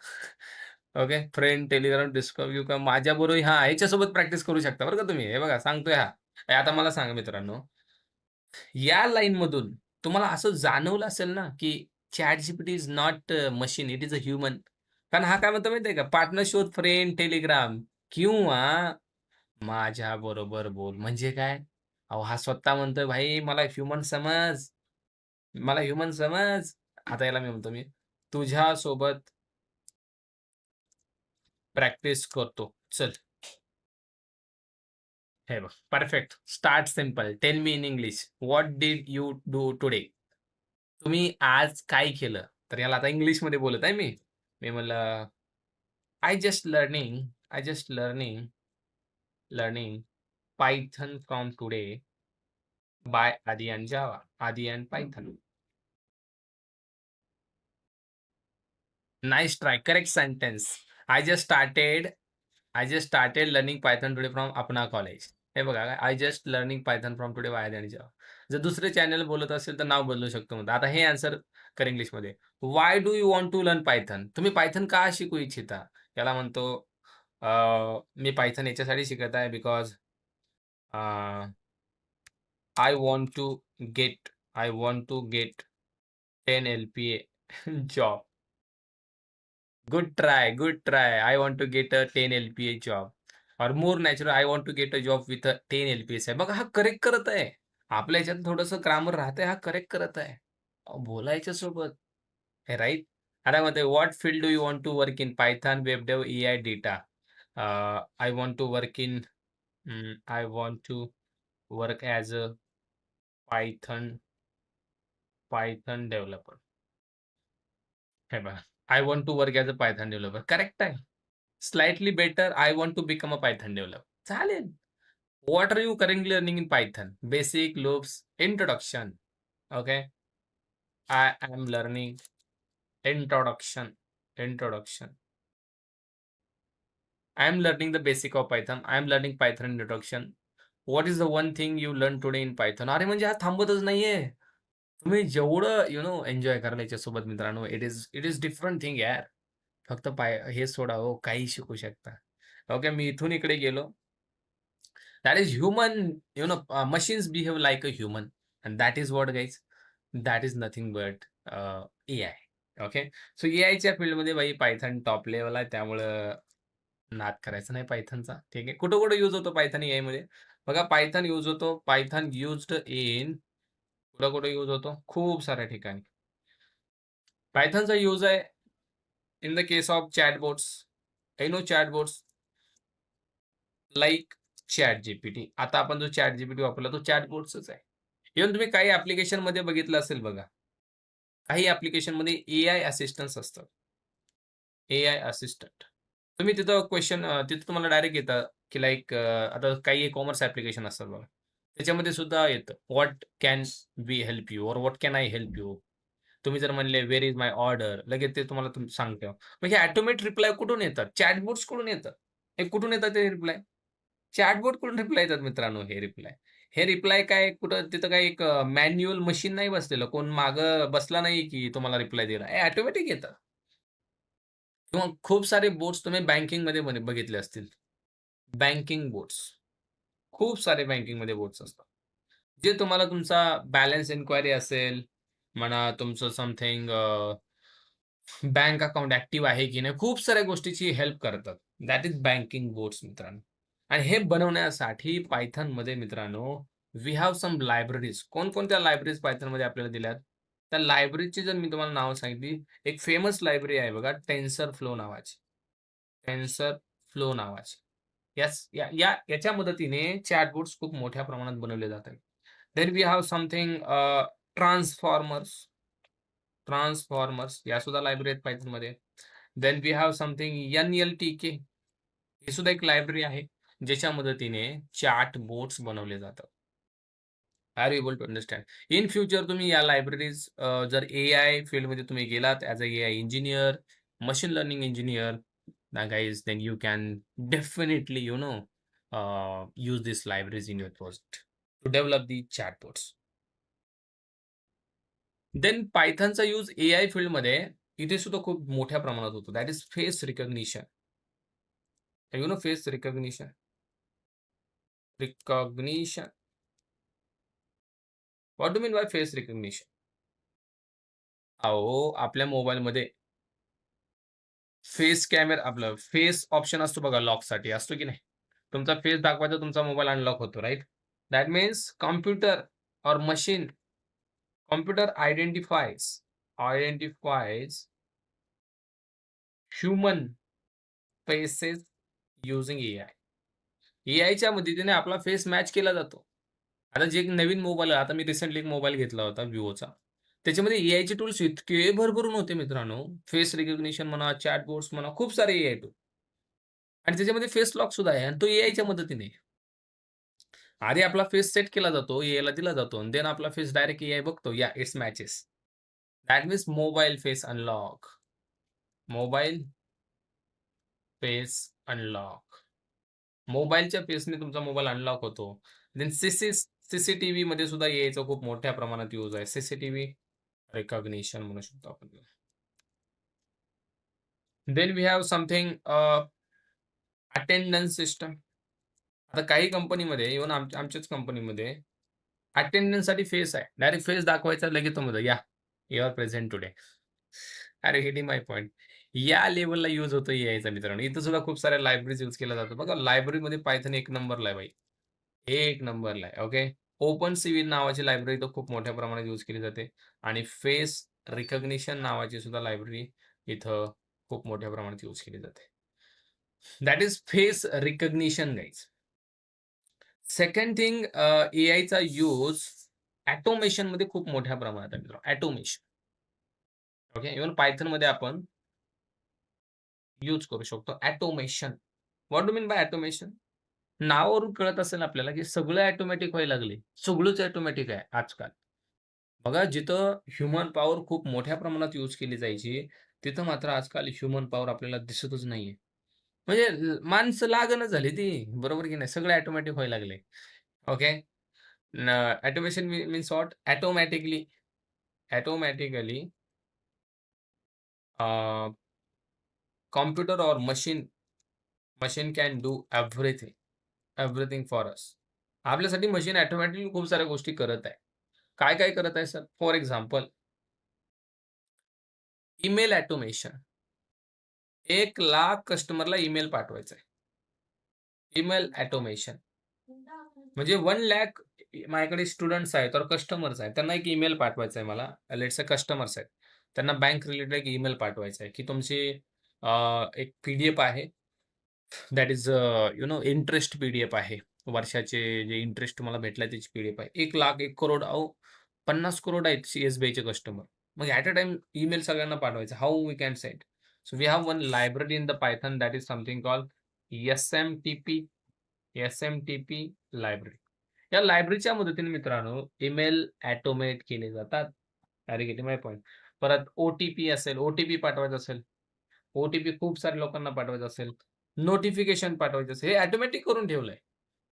ओके. फ्रेंड, टेलिग्राम, डिस्कव्ह यू का माझ्याबरोबर हां, ह्याच्यासोबत प्रॅक्टिस करू शकता बरं का तुम्ही. हे बघा सांगतोय हा. आता मला सांगा मित्रांनो, या लाईनमधून तुम्हाला असं जाणवलं असेल ना, की ChatGPT is not machine, it is a human. कारण हा काय म्हणतो माहिती आहे का, पार्टनर शोध फ्रेंड, टेलिग्राम किंवा माझ्याबरोबर बोल. म्हणजे काय? अहो, हा स्वतः म्हणतोय, "भाई मला ह्युमन समज, मला ह्युमन समज." आता याला मी म्हणतो तुझ्यासोबत प्रॅक्टिस करतो. चल, हे बघ. Perfect. Start simple. Tell me in English. What did you do today? तुम्ही आज काय केलं? तर याला आता इंग्लिशमध्ये बोलत आहे मी. मी म्हणलं, I just learning Python from today by Adi and Java. Adi and Python. Nice try. Correct sentence. I just started I just started learning Python today from Apna College. हे बघा, I just learning Python from today by आणि Java. जर दुसरे channel बोलत असेल तर नाव बदलू शकतो म्हणतो. आता हे आन्सर कर इंग्लिशमध्ये. Why do you want to learn Python? तुम्ही पायथन का शिकू इच्छिता? याला म्हणतो अ, मी पायथन याच्यासाठी शिकत आहे because I want to I want to get 10 LPA job. Good try. I want to get a 10 LPA job or more natural, I want to get a job with a 10 LPS आहे. बघा हा correct करत आहे. आपल्या ह्याच्यात थोडंसं grammar राहतंय, हा करेक्ट करत आहे. बोलायच्या सोबत. हे राइट? आता म्हणते what field do you want to work in? Python, web dev, AI, data. I want to work in I want to work as a Python Python developer. हे बघा. I want to work as a Python developer. Correct आहे. Slightly better, I want to become a Python developer. चालेल. What are you currently learning in Python? Basic, loops, introduction. Okay. I am learning introduction. Introduction. I am learning the basic of Python. I am learning Python introduction. What is the one thing you learn today in Python? अरे म्हणजे हा थांबतच नाहीये. तुम्ही जेवढं enjoy कराल याच्यासोबत मित्रांनो, it is different thing यार. फक्त हे सोडा हो, काहीही शिकू शकता. ओके. मी इथून इकडे गेलो. That is human, machines behave like a human, and that is what, guys, that is nothing but AI. Okay. So एआयच्या फील्डमध्ये भाई पायथन टॉप लेव्हल आहे. त्यामुळं नाद करायचा नाही पायथनचा. ठीक आहे. कुठं-कुठं यूज होतो पायथन एआयमध्ये? बघा पायथन यूज होतो. पायथन युज्ड इन कुठं-कुठं यूज होतो? खूप साऱ्या ठिकाणी. पायथनचा यूज आहे in the case of chatbots. Chatbots like ChatGPT. आता आपण जो ChatGPT वापरला तो चॅटबॉट्सच आहे. इव्हन तुम्ही काही ॲप्लिकेशनमध्ये बघितलं असेल बघा. काही ॲप्लिकेशनमध्ये एआय असिस्टन्स असतात. AI assistant. तुम्ही तिथं तुम्हाला डायरेक्ट येतं, की आता काही कॉमर्स ॲप्लिकेशन असतात बघा. त्याच्यामध्ये सुद्धा येतं, what can we help you? Or what can I help you? तुम्ही जर म्हणले, "वेअर इज माय ऑर्डर?" लगेच ते तुम्हाला सांगतं. मग हे ऑटोमेट रिप्लाय कुठून येतात? चॅटबॉट्सकडून येतात. हे कुठून येतात ते रिप्लाय? चॅटबॉट कडून रिप्लाय येतात मित्रांनो हे रिप्लाय. हे रिप्लाय काय कुठं तिथं काही एक मॅन्युअल मशीन नाही बसलेलं. कोण मागं बसला नाही की तुम्हाला रिप्लाय दिला. हे ऑटोमॅटिक येतं. किंवा खूप सारे बोट्स तुम्ही बँकिंगमध्ये बघितले असतील. Banking boats. खूप सारे बँकिंगमध्ये बोट्स असतात. जे तुम्हाला तुमचा बॅलन्स इन्क्वायरी असेल, म्हणा तुमचं समथिंग बँक अकाउंट ॲक्टिव्ह आहे की नाही, खूप साऱ्या गोष्टीची हेल्प करतात. दॅट इज बँकिंग बोट्स मित्रांनो. आणि हे बनवण्यासाठी Pythonमध्ये मित्रांनो, वी हॅव सम लायब्ररीज. कोणकोणत्या लायब्ररीज Pythonमध्ये आपल्याला दिल्यात? त्या लायब्ररीची जर मी तुम्हाला नावं सांगितली, एक फेमस लायब्ररी आहे बघा TensorFlow नावाची. TensorFlow नावाची. याच्या मदतीने चॅटबॉट्स खूप मोठ्या प्रमाणात बनवले जातात. Then we have something transformers. Transformers या सुद्धा लायब्ररी आहेत Pythonमध्ये. Then we have something NLTK. ही सुद्धा एक लायब्ररी आहे, ज्याच्या मदतीने चॅटबॉट्स बनवले जातात. Are you able to understand? In future तुम्ही या लायब्ररीज जर एआय फील्डमध्ये तुम्ही गेलात as a AI engineer, machine learning engineer, now guys, then you can definitely, use these libraries in your project to develop the chatbots. Then Pythonचा use AI फील्डमध्ये इथे सुद्धा खूप मोठ्या प्रमाणात होतो. That is face recognition. Face recognition. Recognition. What do mean by face recognition? अहो, आपल्या मोबाईलमध्ये फेस कॅमेरा आपलं फेस ऑप्शन असतो बघा लॉकसाठी, असतो की नाही? तुमचा फेस दाखवायचा तुमचा मोबाईल अनलॉक होतो, राइट? दॅट मीन्स कॉम्प्युटर और machine computer identifies human faces using AI. एआयच्या मदतीने आपला फेस मॅच केला जातो. आता जे एक नवीन मोबाईल आहे, आता मी रिसेंटली एक मोबाईल घेतला होता Vivoचा. त्याच्यामध्ये एआयचे टूल्स इतके भरभरून होते मित्रांनो. फेस रिकॉग्निशन म्हणा, चॅटबॉट्स म्हणा, खूप सारे एआय टूल आणि त्याच्यामध्ये फेस लॉक सुद्धा आहे आणि तो एआयच्या मदतीने. आधी आपला फेस सेट केला जातो, एआयला दिला जातो आणि देन आपला फेस डायरेक्ट एआय बघतो. या it's matches. That means mobile face unlock. Mobile face unlock. मोबाईलच्या फेसने तुमचा मोबाईल अनलॉक होतो. देन सीसीटीव्हीमध्ये सुद्धा एआयचा खूप मोठ्या प्रमाणात यूज आहे. सीसीटीव्ही रिकॉग्निशन म्हणू शकतो आपण त्याला. Then we have something attendance system. आता काही कंपनीमध्ये इव्हन आमच्याच कंपनीमध्ये अटेंडन्ससाठी फेस आहे. डायरेक्ट फेस दाखवायचा लगेच तो या यू आर प्रेझेंट टुडे. अरे हिटिंग माय पॉइंट. या लेव्हलला यूज होतो एआयचा मित्रांनो. इथं सुद्धा खूप साऱ्या लायब्ररीज यूज केल्या जातात. बघा लायब्ररीमध्ये Python एक नंबरला आहे भाई. एक नंबरला आहे. ओके. OpenCV नावाची लायब्ररी तर खूप मोठ्या प्रमाणात यूज केली जाते आणि फेस रिकॉग्निशन नावाची सुद्धा लायब्ररी इथं खूप मोठ्या प्रमाणात यूज केली जाते. That is face recognition guys. Second thing एआयचा यूज ऑटोमेशनमध्ये खूप मोठ्या प्रमाणात आहे मित्रांनो. ऑटोमेशन. ओके. इव्हन Pythonमध्ये आपण यूज करू शकतो automation. What do mean by automation? नावावरून कळत असेल आपल्याला, की सगळं ऑटोमॅटिक व्हायला लागले. सगळंच ऑटोमॅटिक आहे आजकाल. बघा जिथं ह्युमन पॉवर खूप मोठ्या प्रमाणात यूज केली जायची, तिथं मात्र आजकाल ह्युमन पॉवर आपल्याला दिसतच नाहीये. म्हणजे माणसं लागणच झाली ती. बरोबर की नाही? सगळे ऑटोमॅटिक व्हायला लागले. Okay. Automation means what? Automatically computer और machine can do everything for us. आपल्यासाठी मशीन ऑटोमॅटिकली खूप साऱ्या गोष्टी करत आहे. काय-काय करत आहे sir? For example email automation. 1,00,000 कस्टमरला ईमेल पाठवायचा आहे. Email automation. म्हणजे 1,00,000 माझ्याकडे स्टुडंट्स आहेत और कस्टमर्स आहेत. त्यांना एक ईमेल पाठवायचा आहे मला. लेट्स से कस्टमर्स आहेत. त्यांना बँक रिलेटेड एक ईमेल पाठवायचा आहे, की तुमची एक पी-डी-एफ आहे. दॅट इज इंटरेस्ट पी-डी-एफ आहे. वर्षाचे जे इंटरेस्ट तुम्हाला भेटलाय त्याची पी-डी-एफ आहे. 1,00,000 1,00,00,000 अहो 50 करोड आहेत एस-बी-आयचे कस्टमर. मग ॲट अ टाईम ईमेल सगळ्यांना पाठवायचा. How we can send? So we have one library in the Python that is something called SMTP. SMTP library. या लायब्ररीच्या मदतीने मित्रांनो ईमेल ऑटोमेट केले जातात. Are you getting my point? परत ओ-टी-पी असेल, ओ-टी-पी पाठवायचा असेल, ओ-टी-पी खूप साऱ्या लोकांना पाठवायचा असेल, नोटिफिकेशन पाठवायचं असेल, हे ऑटोमॅटिक करून ठेवलंय,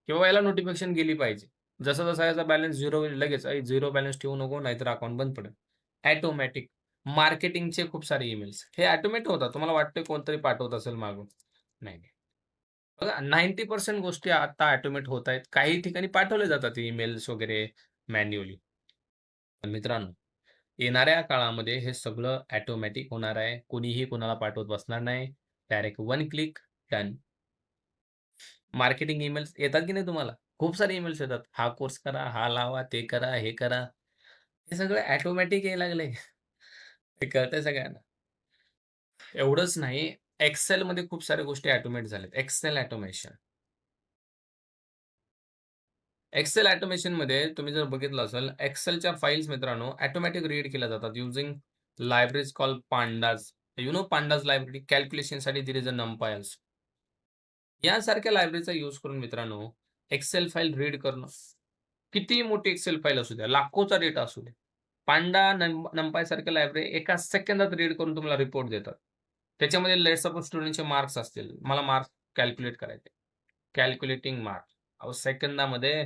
किंवा याला नोटिफिकेशन गेली पाहिजे. जसा-जसा याचा बॅलन्स 0 होईल लगेच, "0 बॅलन्स ठेवू नको, नाहीतर अकाउंट बंद पडेल." ऑटोमॅटिक. मार्केटिंगचे खूप सारे ईमेल्स हे ऑटोमॅटिक होतात. तुम्हाला वाटतंय कोणतरी पाठवत असेल मागून. नाही, नाही. बघा 90% गोष्टी आता ऑटोमेट होत आहेत. काही ठिकाणी पाठवले जातात ईमेल्स वगैरे मॅन्युअली. पण मित्रांनो, येणाऱ्या काळामध्ये हे सगळं ऑटोमॅटिक होणार आहे. कोणीही कोणाला पाठवत बसणार नाही. Direct one click done. Marketing emails येतात की नाही तुम्हाला? खूप सारे ईमेल्स येतात. हा कोर्स करा, हा लावा, ते करा, हे करा. हे सगळं ऑटोमॅटिक यायला लागलंय. ते कळतंय सगळ्यांना. एवढंच नाही, Excelमध्ये खूप साऱ्या गोष्टी ऑटोमेट झाल्यात. Excel automation. एक्सेल ऑटोमेशनमध्ये तुम्ही जर बघितलं असेल, एक्सेलच्या फाइल्स मित्रांनो ऑटोमॅटिक रीड केल्या जातात using libraries called pandas. You know pandas library कॅल्क्युलेशनसाठी there is a NumPy also. यासारख्या लायब्ररीचा यूज करून मित्रांनो, एक्सेल फाईल रीड करणं. कितीही मोठी एक्सेल फाईल असू द्या, लाखोचा डेटा असू द्या. पांडा, NumPy सारख्या लायब्ररी एका सेकंदात रीड करून तुम्हाला रिपोर्ट देतात. त्याच्यामध्ये लेट्स सपोज स्टुडंटचे मार्क्स असतील. मला मार्क्स कॅल्क्युलेट करायचे. Calculating marks. अहो सेकंदामध्ये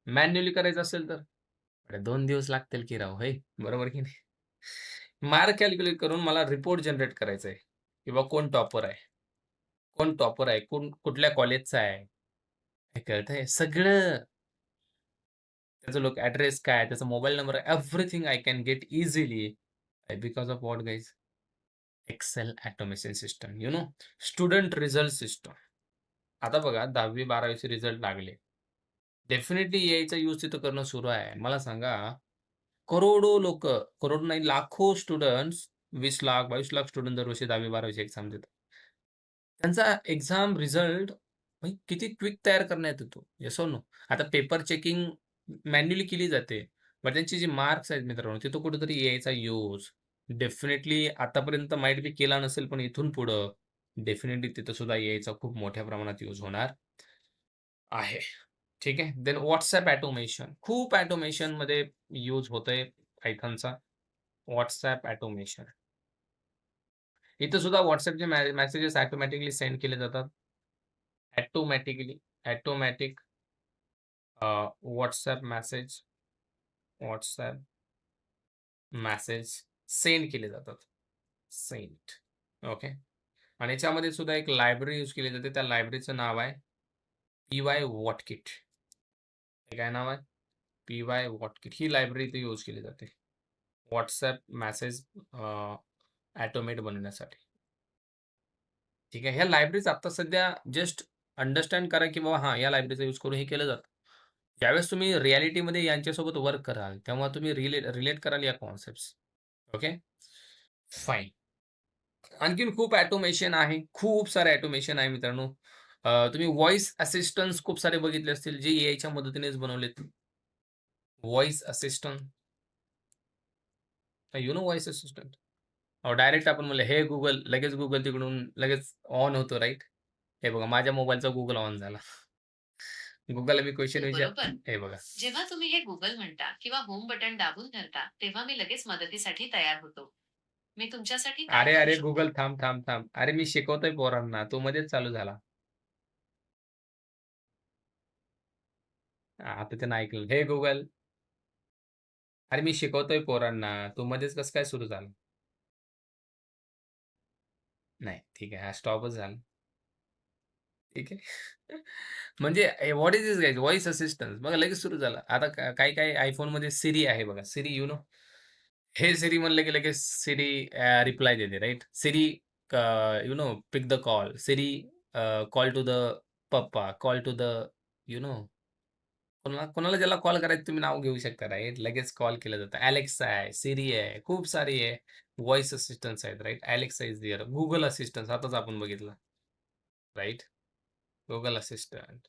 मॅन्युअली करायचं असेल तर अरे 2 दिवस लागतील की राव, हे बरोबर की नाही? मार्क कॅल्क्युलेट करून मला रिपोर्ट जनरेट करायचा आहे, किंवा कोण टॉपर आहे, कोण टॉपर आहे, कोण कुठल्या कॉलेजचा आहे, हे कळतंय सगळं. त्याचं ॲड्रेस काय, त्याचा mobile number, everything I can get easily because of what guys? Excel automation system, you know student result system. आता बघा 10वी-12वी चे रिझल्ट लागले. डेफिनिटली एआयचा यूज तिथं करणं सुरू आहे. मला सांगा, करोडो लोकं, करोडो नाही लाखो स्टुडंट्स, 20 लाख, 22 लाख स्टुडंट दरवर्षी 10वी-12वी ची एक्झाम देतात. त्यांचा एक्झाम रिझल्ट म्हणजे किती क्विक तयार करण्यात येतो. Yes or no? आता पेपर चेकिंग मॅन्युअली केली जाते. पण त्यांचे जे मार्क्स आहेत मित्रांनो, तिथं कुठेतरी एआयचा यूज डेफिनिटली आतापर्यंत माईट बी केला नसेल, पण इथून पुढं डेफिनिटली तिथं सुद्धा एआयचा खूप मोठ्या प्रमाणात यूज होणार आहे. ठीक आहे. Then WhatsApp automation. खूप ऑटोमेशनमध्ये यूज होतंय Pythonचा. WhatsApp automation. इथं सुद्धा WhatsAppचे मेसेजेस ऑटोमॅटिकली सेंड केले जातात. Automatically automatic WhatsApp WhatsApp message send केले जातात. सेंड. ओके. आणि याच्यामध्ये सुद्धा एक लायब्ररी यूज केली जाते. त्या लायब्ररीचं नाव आहे पी-वाय वॉटकिट. हे काय नाव आहे? पी-वाय वॉटकिट. ही लायब्ररी इथे यूज केली जाते. WhatsApp मेसेज ऑटोमेट बनवण्यासाठी. ठीक आहे. ह्या लायब्ररीज आता सध्या जस्ट अंडरस्टँड करा, की बाबा हां, या लायब्ररीचा यूज करून हे केलं जातं. ज्यावेळेस तुम्ही रिॲलिटीमध्ये यांच्यासोबत वर्क कराल, तेव्हा तुम्ही रिलेट कराल या कॉन्सेप्ट्स. ओके. फाईन. आणखीन खूप ऑटोमेशन आहे. खूप सारे ऑटोमेशन आहे मित्रांनो. तुम्ही व्हॉईस असिस्टंट्स खूप सारे बघितले असतील, जे एआयच्या मदतीनेच बनवलेत. Voice assistant. You know voice assistant? Direct आपण म्हणलं, "हे Google", लगेच Google तिकडून लगेच ऑन होतो, राइट? हे बघा, माझ्या मोबाईलचा Google ऑन झाला. Googleला मी क्वेशन हो, बरोबर. हे बघा. जेव्हा तुम्ही हे Google म्हणता किंवा होम बटन दाबून धरता, तेव्हा मी लगेच मदतीसाठी तयार होतो. मी तुमच्यासाठी काय "अरे, करू अरे शकतो? Google थांब, थांब, थांब." अरे, मी शिकवतोय पोरांना. तो मध्येच चालू झाला. आता त्यानं ऐकलं. "हे Google." अरे, मी शिकवतोय पोरांना. तू मध्येच कसं काय सुरू झाला? नाही, ठीक आहे. हा स्टॉपच झाला. ठीक आहे. म्हणजे what is this guys voice assistance बघा लगेच सुरू झाला. आता काही-काही iPhoneमध्ये Siri आहे बघा. Siri you know? Hey Siri म्हणलं की लगेच Siri रिप्लाय देते, right? Siri you know pick the call. Siri call to the papa, call to the you know कोणाला कोणाला ज्याला कॉल करायचं तुम्ही नाव घेऊ शकता, राइट? लगेच कॉल केलं जातं. Alexa आहे, Siri आहे, खूप सारी आहे. व्हॉईस असिस्टन्ट्स आहेत, right? Alexa is there. Google assistance आताच आपण बघितलं, राइट? Google assistant.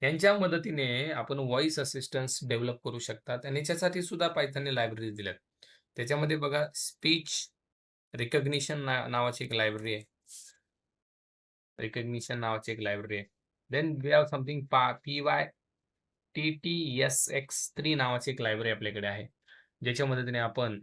यांच्या मदतीने आपण व्हॉईस असिस्टन्स डेव्हलप करू शकतात आणि याच्यासाठी सुद्धा Pythonने लायब्ररीज दिल्यात. त्याच्यामध्ये बघा स्पीच रिकॉग्निशन नावाची एक लायब्ररी आहे. रिकॉग्निशन नावाची एक लायब्ररी आहे. Then we have something PyTTSX3 नावाची एक लायब्ररी आपल्याकडे आहे. ज्याच्या मदतीने आपण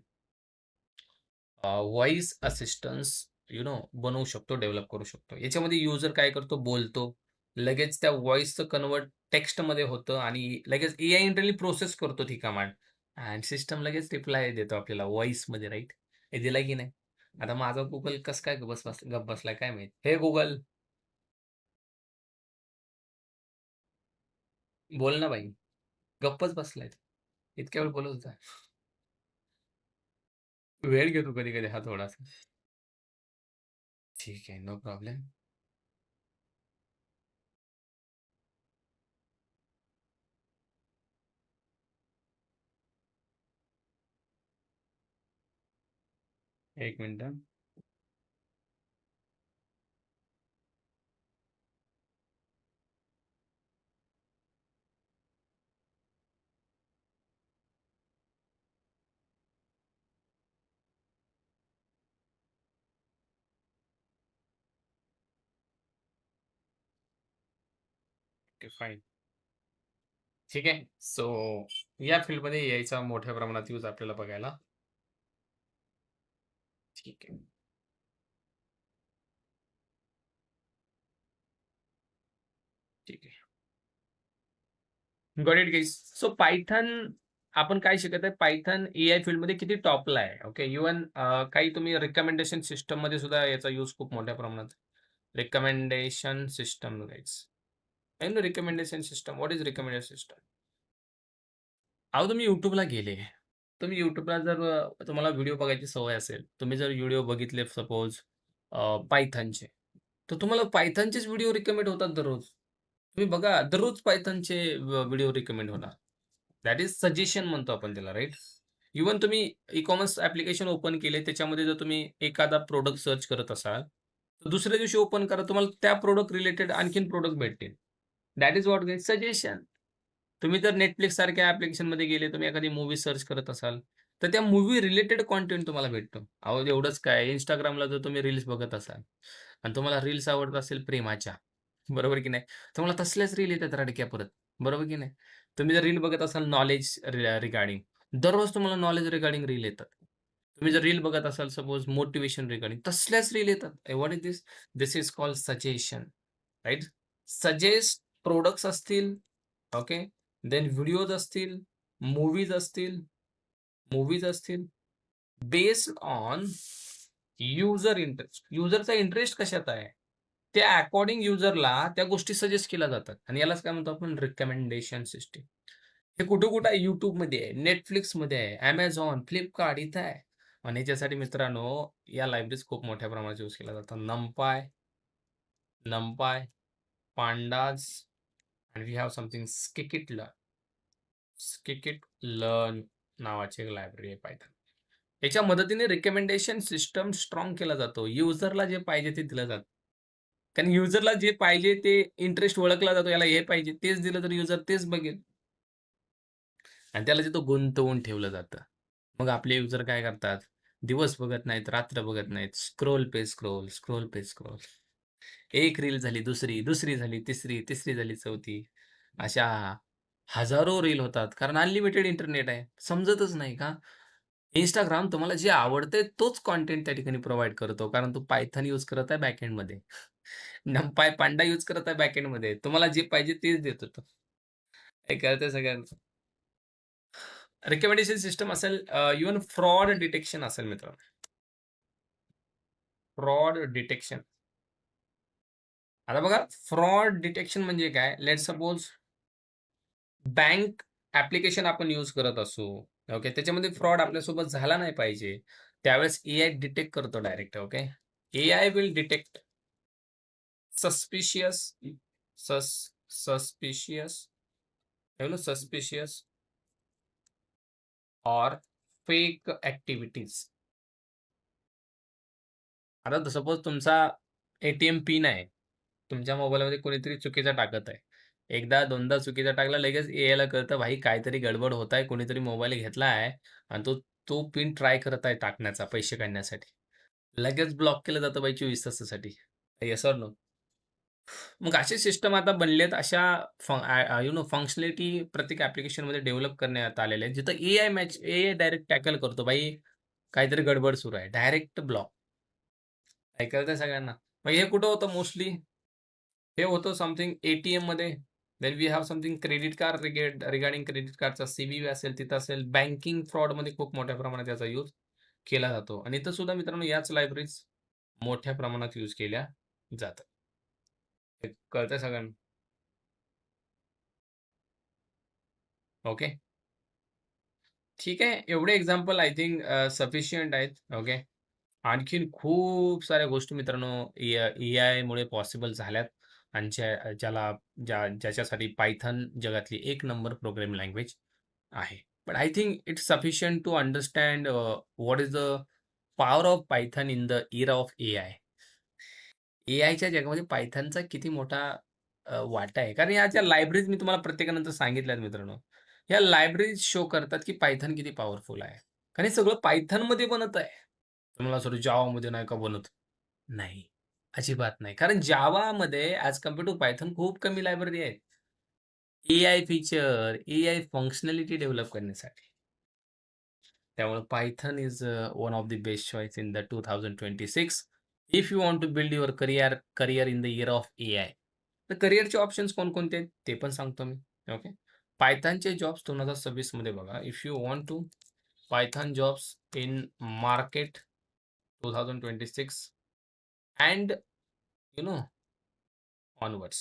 व्हॉईस असिस्टन्स बनवू शकतो, डेव्हलप करू शकतो. याच्यामध्ये युजर काय करतो, बोलतो. लगेच त्या व्हॉईसचं कन्व्हर्ट टेक्स्टमध्ये होतं आणि लगेच एआय इंटरनली प्रोसेस करतो ती कमांड आणि सिस्टम लगेच रिप्लाय देतो आपल्याला व्हॉईसमध्ये, राइट? हे दिला की नाही? आता माझा Google कसं काय गप्प बसलाय काय माहीत? हे Google बोल ना भाई. गप्पच बसलाय. इतक्या वेळ बोलत होता. वेळ घेतो कधी-कधी हा थोडासा. ठीक आहे, नो प्रॉब्लेम. एक मिनिट. Okay, fine. ठीक आहे. सो या फील्डमध्ये एआयचा मोठ्या प्रमाणात यूज आपल्याला बघायला ठीक आहे. ठीक आहे. Got it guys. So Python आपण काय शिकत आहे? पायथन एआय फील्डमध्ये किती टॉपला आहे. ओके. इव्हन काही तुम्ही रिकमेंडेशन सिस्टममध्ये सुद्धा याचा यूज खूप मोठ्या प्रमाणात. Recommendation system guys. I know recommendation system. What is recommendation system? अहो तुम्ही YouTubeला गेले. तुम्ही YouTubeला जर तुम्हाला व्हिडिओ बघायची सवय असेल, तुम्ही जर व्हिडिओ बघितले सपोज पायथॉनचे, तर तुम्हाला पायथॉनचेच व्हिडिओ रिकमेंड होतात दररोज. तुम्ही बघा दररोज पायथॉनचे व्हिडिओ रिकमेंड होणार. दॅट इज सजेशन म्हणतो आपण त्याला, राइट? इव्हन तुम्ही ई-कॉमर्स ॲप्लिकेशन ओपन केले, त्याच्यामध्ये जर तुम्ही एखादा प्रॉडक्ट सर्च करत असाल, तर दुसऱ्या दिवशी ओपन करा, तुम्हाला त्या प्रॉडक्ट रिलेटेड आणखीन प्रॉडक्ट भेटतील. That is what guys suggestion. तुम्ही जर Netflix सारख्या ॲप्लिकेशनमध्ये गेले, तुम्ही एखादी मूव्ही सर्च करत असाल, तर त्या मूव्ही रिलेटेड कंटेंट तुम्हाला भेटतो. अहो, एवढंच काय Instagramला जर तुम्ही रील्स बघत असाल आणि तुम्हाला रील्स आवडत असेल प्रेमाच्या, बरोबर की नाही? तुम्हाला तसल्याच रील येतात रडक्या परत, बरोबर की नाही? तुम्ही जर रील बघत असाल नॉलेज रिगार्डिंग, दररोज तुम्हाला नॉलेज रिगार्डिंग रील येतात. तुम्ही जर रील बघत असाल सपोज मोटिव्हेशन रिगार्डिंग, तसल्याच रील येतात. What is this? This is called suggestion, right? Suggest products असतील, ओके. देन व्हिडिओज असतील, मूव्हीज असतील मूव्हीज असतील, बेस्ड ऑन युजर इंटरेस्ट. युजरचा इंटरेस्ट कशात आहे? त्या अकॉर्डिंग युजरला त्या गोष्टी सजेस्ट केल्या जातात आणि यालाच काय म्हणतो आपण रिकमेंडेशन सिस्टम. हे कुठं-कुठं आहे? YouTubeमध्ये आहे, Netflixमध्ये आहे, Amazon, Flipkart इथं आहे. आणि याच्यासाठी मित्रांनो, या लायब्ररीज खूप मोठ्या प्रमाणात यूज केल्या जातात. NumPy, Pandas and we have something Scikit-learn नावाची एक लायब्ररी आहे Python. याच्या मदतीने रिकमेंडेशन सिस्टम स्ट्राँग केला जातो. युजरला जे पाहिजे ते दिलं जातं. कारण युजरला जे पाहिजे ते इंटरेस्ट ओळखला जातो. याला हे पाहिजे तेच दिलं तर युजर तेच बघेल आणि त्याला तिथं गुंतवून ठेवलं जातं. मग आपले युजर काय करतात? दिवस बघत नाहीत, रात्र बघत नाहीत. स्क्रोल पे स्क्रोल, स्क्रोल पे स्क्रोल. एक रील झाली दुसरी, दुसरी झाली तिसरी, तिसरी झाली चौथी. अशा हजारो रील होतात. कारण अनलिमिटेड इंटरनेट आहे. समजतच नाही का? Instagram तुम्हाला जे आवडतंय तोच कंटेंट त्या ठिकाणी प्रोव्हाईड करतो. कारण तो Python यूज करत आहे बॅकएंडमध्ये. NumPy, Panda यूज करत आहे बॅकएंडमध्ये. तुम्हाला जे पाहिजे तेच देतो तो. हे कळतंय सगळ्यांना. रिकमेंडेशन सिस्टम असेल, इव्हन फ्रॉड डिटेक्शन असेल मित्रांनो. Fraud detection. आता बघा फ्रॉड डिटेक्शन म्हणजे काय? लेट्स सपोज बँक ॲप्लिकेशन आपण यूज करत असू. ओके. त्याच्यामध्ये फ्रॉड आपल्यासोबत झाला नाही पाहिजे. त्यावेळेस एआय डिटेक्ट करतो direct. Okay. AI will detect suspicious sauce suspicious suspicious or fake activities. आता सपोज तुमचा एटीएम पिन आहे. तुमच्या मोबाईलमध्ये कोणीतरी चुकीचा टाकत आहे. एकदा, दोनदा चुकीचा टाकला, लगेच एआयला कळतं, भाई काहीतरी गडबड होत आहे. कोणीतरी मोबाईल घेतला आहे आणि तो तो पिन ट्राय करत आहे टाकण्याचा पैसे काढण्यासाठी. लगेच ब्लॉक केलं जातं भाई 24 तासासाठी. Yes or no? मग असे सिस्टम आता बनलेत अशा फंक्शनॅलिटी प्रत्येक ॲप्लिकेशनमध्ये डेव्हलप करण्यात आलेल्या आहेत. जिथं एआय डायरेक्ट टॅकल करतो. भाई काहीतरी गडबड सुरू आहे. Direct block. ऐकायला सगळ्यांना. मग हे कुठं होतं मोस्टली? हे होतं समथिंग मध्ये. Then we have something credit card regarding credit कार्डचा सी असेल, तिथं असेल. बँकिंग फ्रॉडमध्ये खूप मोठ्या प्रमाणात याचा यूज केला जातो आणि इथं सुद्धा मित्रांनो याच लायब्ररीज मोठ्या प्रमाणात यूज केल्या जातात. हे कळतंय सगळ्यांना? ओके. ठीक आहे. एवढे एक्झाम्पल आय थिंक सफिशियंट आहेत. ओके. आणखीन खूप साऱ्या गोष्टी मित्रांनो एआयमुळे पॉसिबल झाल्यात आणि ज्याच्यासाठी पायथन जगातली एक नंबर प्रोग्रामिंग लँग्वेज आहे. But I think it's sufficient to understand what is the power of Python in the era of AI. एआयच्या जगामध्ये पायथनचा किती मोठा वाटा आहे. कारण या ज्या लायब्ररीज मी तुम्हाला प्रत्येकानंतर सांगितल्यात मित्रांनो. या लायब्ररीज शो करतात, की पायथन किती पॉवरफुल आहे. कारण हे सगळं पायथनमध्ये बनत आहे. तुम्हाला सॉरी जावामध्ये नाही का बनत? नाही. अजिबात नाही. कारण जावामध्ये ॲज कंपेअर टू पायथन खूप कमी लायब्ररी आहेत. AI feature, AI functionality develop करण्यासाठी. त्यामुळे Python is one of the best choice in the 2026 if you want to build your career in the year of AI. तर करियरचे options कोणकोणते आहेत ते पण सांगतो मी. ओके. पायथनचे जॉब्स 2026 मध्ये बघा. If you want to Python jobs in market 2026 and you know onwards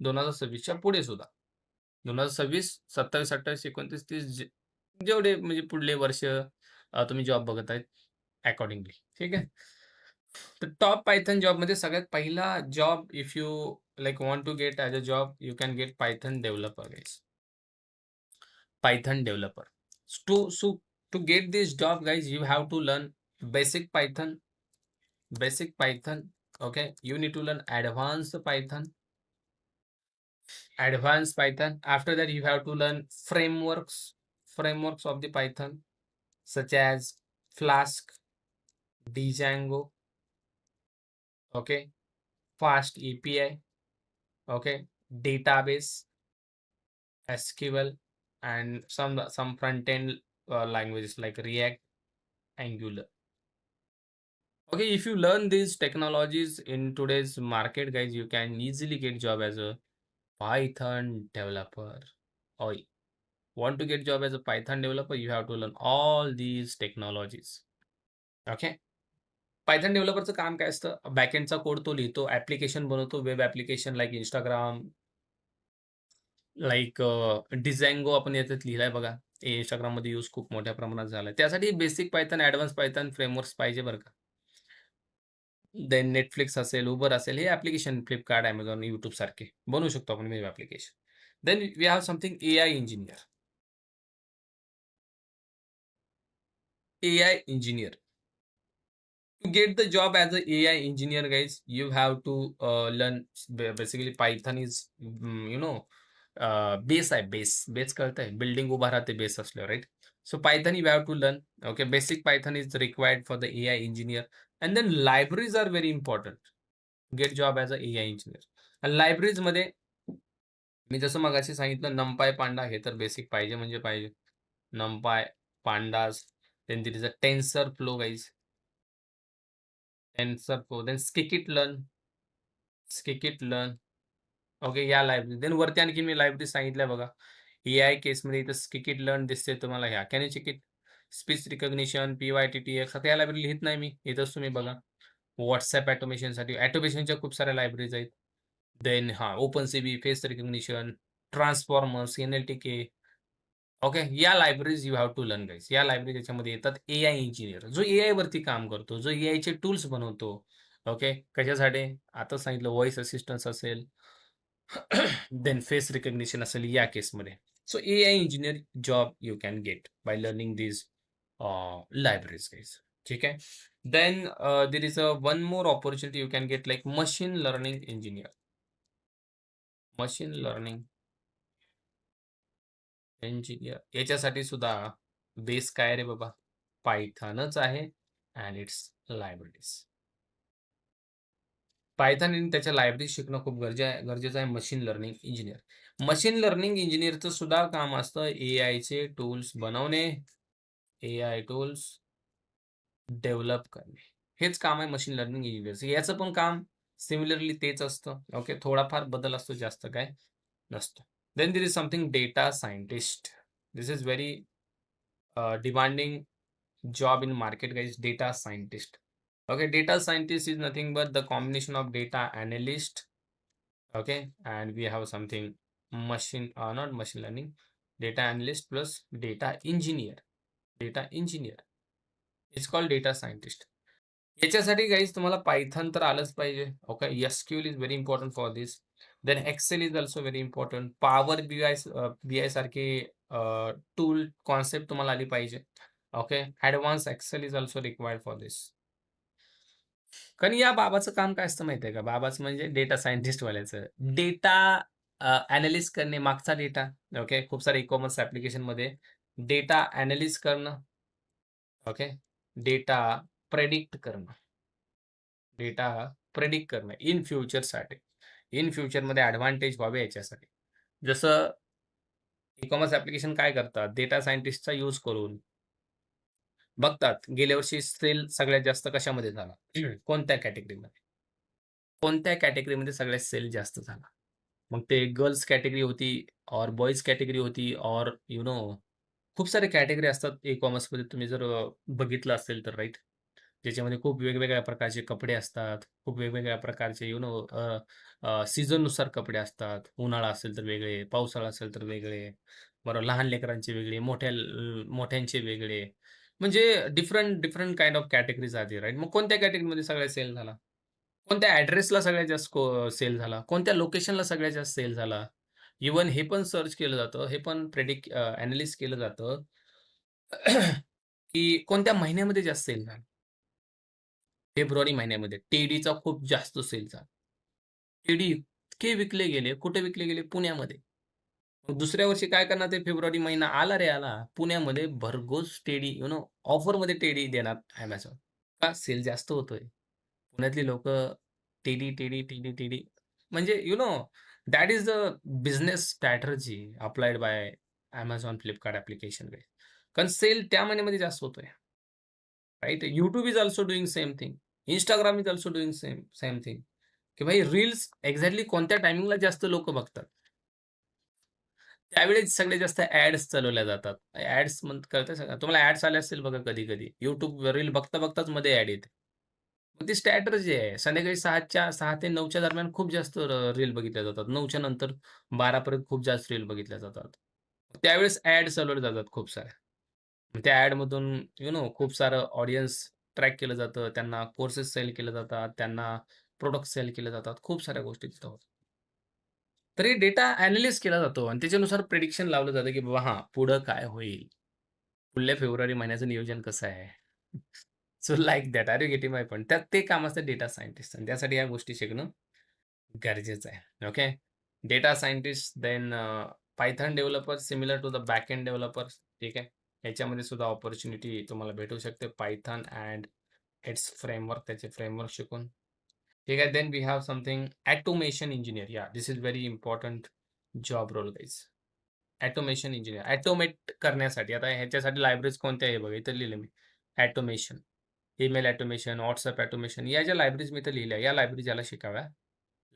2026 च्या पुढे सुद्धा. 2026, 27, 28, 29, 30 जेवढे म्हणजे पुढले वर्ष तुम्ही जॉब बघत आहेत अकॉर्डिंगली. ठीक आहे. तर टॉप पायथन जॉबमध्ये सगळ्यात पहिला job if you like want to get as a job you can get Python developer guys. Python developer. To so to get this job guys you have to learn basic Python, basic Python. Okay, you need to learn advanced Python. After that, you have to learn frameworks of the Python, such as Flask, Django, okay, Fast API, okay, database, SQL, and some front-end languages like React, Angular. Okay, if you learn these technologies in today's market, guys, you can easily get job as a Python developer. Or want to get job as a Python developer, you have to learn all these technologies. Okay. Python डेव्हलपरचं काम काय असतं? बॅकएंडचा code तो लिहितो, application बनवतो, web application like Instagram, like Django आपण याच्यात लिहिलाय बघा. Instagramमध्ये यूज खूप मोठ्या प्रमाणात झालाय. त्यासाठी basic Python, advance Python frameworks पाहिजे बरं का. देन Netflix असेल, Uber असेल, हे ॲप्लिकेशन Flipkart, Amazon, YouTube सारखे बनवू शकतो आपण web application. Then we have something AI engineer. AI engineer. To get the job as a AI engineer, guys, you have to learn basically Python is base आहे base कळतंय building उभा राहते base असल्यावर right. So Python you have to learn. Okay. Basic Python is required for the AI engineer and then libraries are very important. Get job as a AI engineer. आणि लायब्ररीजमध्ये मी जसं मगाशी सांगितलं NumPy Panda हे तर बेसिक पाहिजे म्हणजे पाहिजे. NumPy, pandas, then there is a TensorFlow, guys. TensorFlow, then Scikit-learn. Okay. या लायब्ररी देन वरती आणखी मी लायब्ररी सांगितल्या बघा. एआय केसमध्ये इथं Scikit-learn दिसते तुम्हाला ह्या. Can you check it? Speech recognition, PyTTX आता या लायब्ररी लिहित नाही मी. इथंच तुम्ही बघा. WhatsApp ऑटोमेशनसाठी ऑटोमेशनच्या खूप साऱ्या लायब्ररीज आहेत. Then OpenCV, face recognition, transformers, NLTK. Okay. या libraries you have to learn guys. या लायब्ररी त्याच्यामध्ये येतात. एआय इंजिनियर जो एआय वरती काम करतो, जो एआयचे टूल्स बनवतो. ओके. कशासाठी? आता सांगितलं व्हॉईस असिस्टन्स असेल, देन फेस रिकॉग्निशन असेल या केसमध्ये. So AI engineer job you can get by learning these libraries guys. ठीक आहे. Then there is one more opportunity you can get like machine learning engineer. Machine learning engineer याच्यासाठी सुद्धा base काय रे बाबा? पायथॉनच आहे अँड इट्स लायब्ररीज. पायथॉन आणि त्याच्या library शिकणं खूप गरजेचं आहे machine learning engineer. Machine learning इंजिनियरचं सुद्धा काम असतं एआयचे टूल्स बनवणे, एआय टूल्स डेव्हलप करणे. हेच काम आहे मशीन लर्निंग इंजिनिअरचं. याचं पण काम सिमिलरली तेच असतं. ओके. थोडाफार बदल असतो, जास्त काय नसतो. Then there is something data scientist. This is very demanding job in market, guys. Data scientist. Okay, data scientist is nothing but the combination of data analyst. Okay, and we have something machine, not machine learning, data analyst plus data engineer. Data engineer. It's called data scientist. याच्यासाठी guys तुम्हाला Python तर आलंच पाहिजे. Okay. SQL is very important for this. Then Excel is also very important. Power BI सारखी tool concept तुम्हाला आली पाहिजे. Okay. Advance Excel is also required for this. कारण या बाबाचं काम काय असतं माहिती आहे का? बाबाचं म्हणजे डेटा सायंटिस्ट वाल्याचं. डेटा ॲनालिसिस करणे, मागचा डेटा. ओके. खूप सारे ई-कॉमर्स ॲप्लिकेशनमध्ये डेटा ॲनालिसिस करणं. ओके. डेटा प्रेडिक्ट करणं. डेटा प्रेडिक्ट करणं इन फ्युचरसाठी. इन फ्युचरमध्ये ॲडव्हांटेज व्हावे याच्यासाठी. जसं ई-कॉमर्स ॲप्लिकेशन काय करतात, डेटा सायंटिस्टचा यूज करून बघतात, गेल्या वर्षी सेल सगळ्यात जास्त कशामध्ये झाला? कोणत्या कॅटेगरीमध्ये? कोणत्या कॅटेगरीमध्ये सगळ्यात सेल जास्त झाला? मग ते गर्ल्स कॅटेगरी होती और बॉयज कॅटेगरी होती और खूप सारे कॅटेगरी असतात ई-कॉमर्समध्ये तुम्ही जर बघितलं असेल तर राइट? ज्याच्यामध्ये खूप वेगवेगळ्या प्रकारचे कपडे असतात. खूप वेगवेगळ्या प्रकारचे सीझननुसार कपडे असतात. उन्हाळा असेल तर वेगळे, पावसाळा असेल तर वेगळे. बरोबर लहान लेकरांचे वेगळे, मोठ्यांचे वेगळे. म्हणजे different, different kind of categories are right? मग कोणत्या कॅटेगरीमध्ये सगळ्यात सेल झाला? कोणत्या ॲड्रेसला सगळ्यात जास्त सेल झाला? कोणत्या लोकेशनला सगळ्यात जास्त सेल झाला? इव्हन हे पण सर्च केलं जातं, हे पण केलं जातं, की कोणत्या महिन्यामध्ये जास्त सेल झाला? फेब्रुवारी महिन्यामध्ये टेडीचा खूप जास्त सेल झाला. टेडी इतके विकले गेले. कुठे विकले गेले? पुण्यामध्ये. मग दुसऱ्या वर्षी काय करणार ते फेब्रुवारी महिना आला रे आला. पुण्यामध्ये भरघोस टेडी ऑफरमध्ये टेडी देणार Amazon. का? सेल जास्त होतोय. पुण्यातली लोकं टेडी, टेडी, टेडी, टेडी म्हणजे that is the business strategy applied by Amazon, Flipkart application way. कारण सेल त्या महिन्यामध्ये जास्त होतोय. राइट? YouTube is also doing same thing. Instagram is also doing same thing. की भाई रील्स एक्झॅक्टली कोणत्या टायमिंगला जास्त लोकं बघतात. त्यावेळेस सगळ्यात जास्त ॲड्स चालवल्या जातात. ॲड्स कळतंय सगळं. तुम्हाला ॲड्स आले असतील बघा कधी-कधी. YouTube रील बघता-बघताच मध्ये ॲड येते. मग ती स्ट्रॅटेजी आहे. संध्याकाळी 6 ते 9च्या दरम्यान खूप जास्त रील बघितल्या जातात. 9च्या नंतर 12 पर्यंत खूप जास्त रील बघितल्या जातात. त्यावेळेस ॲड चालवल्या जातात खूप साऱ्या. मग त्या ॲडमधून खूप सारं ऑडियन्स ट्रॅक केलं जातं. त्यांना कोर्सेस सेल केले जातात. त्यांना प्रॉडक्ट सेल केले जातात. खूप साऱ्या गोष्टी तिथं होतात. तर हे डेटा ॲनालिसिस केला जातो आणि त्याच्यानुसार प्रिडिक्शन लावलं जातं, की बाबा हां, पुढं काय होईल? पुढल्या फेब्रुवारी महिन्याचं नियोजन कसं आहे? So like that. Are you getting my point? त्यात ते काम असतं डेटा सायंटिस्ट आणि त्यासाठी या गोष्टी शिकणं गरजेचं आहे. Okay. Data scientist then Python developer similar to the back end developers. ठीक आहे. ह्याच्यामध्ये सुद्धा अपॉर्च्युनिटी तुम्हाला भेटू शकते. पायथन अँड इट्स फ्रेमवर्क त्याचे फ्रेमवर्क शिकून. ठीक आहे. Then we have something automation engineer. या this is very important job role guys. Automation engineer. Automate करण्यासाठी आता ह्याच्यासाठी लायब्ररीज कोणत्या आहे बघा, इथं लिहिलं मी. Automation, email automation, WhatsApp automation या ज्या लायब्ररीज मी इथं लिहिल्या, या लायब्ररीज याला शिकाव्या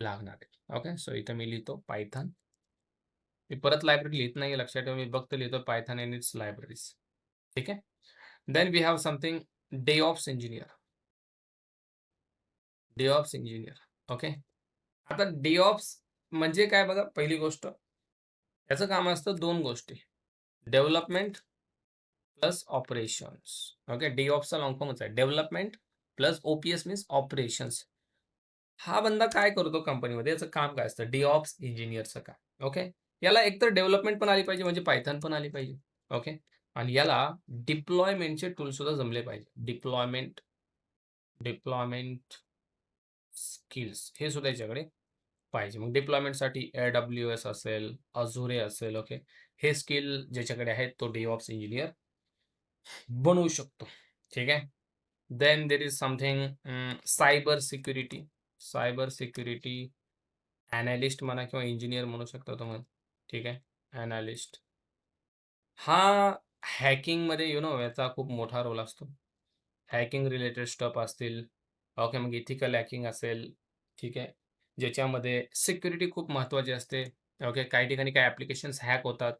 लागणार आहेत. ओके. सो इथं मी लिहितो पायथन. मी परत लायब्ररी लिहित नाही लक्षात ठेवा. मी फक्त लिहितो पायथन अँड इट्स लायब्ररीज. ठीक आहे. Then we have something DevOps engineer. DevOps engineer. Okay. आता DevOps म्हणजे काय बघा, पहिली गोष्ट त्याचं काम असतं 2 गोष्टी. Development plus operations. ओके. DevOpsचा लॉंग फॉर्मच आहे. Development plus OPS means operations. हा बंदा काय करतो कंपनीमध्ये, याचं काम काय असतं? DevOps इंजिनिअरचं काम. ओके. याला एकतर डेव्हलपमेंट पण आली पाहिजे म्हणजे पायथन पण आली पाहिजे. ओके. आणि याला डिप्लॉयमेंटचे टूल सुद्धा जमले पाहिजे. डिप्लॉयमेंट डिप्लॉयमेंट स्किल्स हे सुद्धा याच्याकडे पाहिजे. मग डिप्लॉयमेंटसाठी AWS असेल, Azure असेल. ओके. हे स्किल ज्याच्याकडे आहेत तो DevOps इंजिनिअर बनवू शकतो. ठीक आहे. Then there is something cyber security. Cyber security analyst म्हणा किंवा इंजिनिअर म्हणू शकता तुम्ही. ठीक आहे. ॲनालिस्ट. हा हॅकिंगमध्ये याचा खूप मोठा रोल असतो. हॅकिंग रिलेटेड स्टफ असतील. ओके. मग इथिकल हॅकिंग असेल, ठीक आहे. ज्याच्यामध्ये सिक्युरिटी खूप महत्त्वाची असते. ओके. काही ठिकाणी काही ॲप्लिकेशन्स हॅक होतात.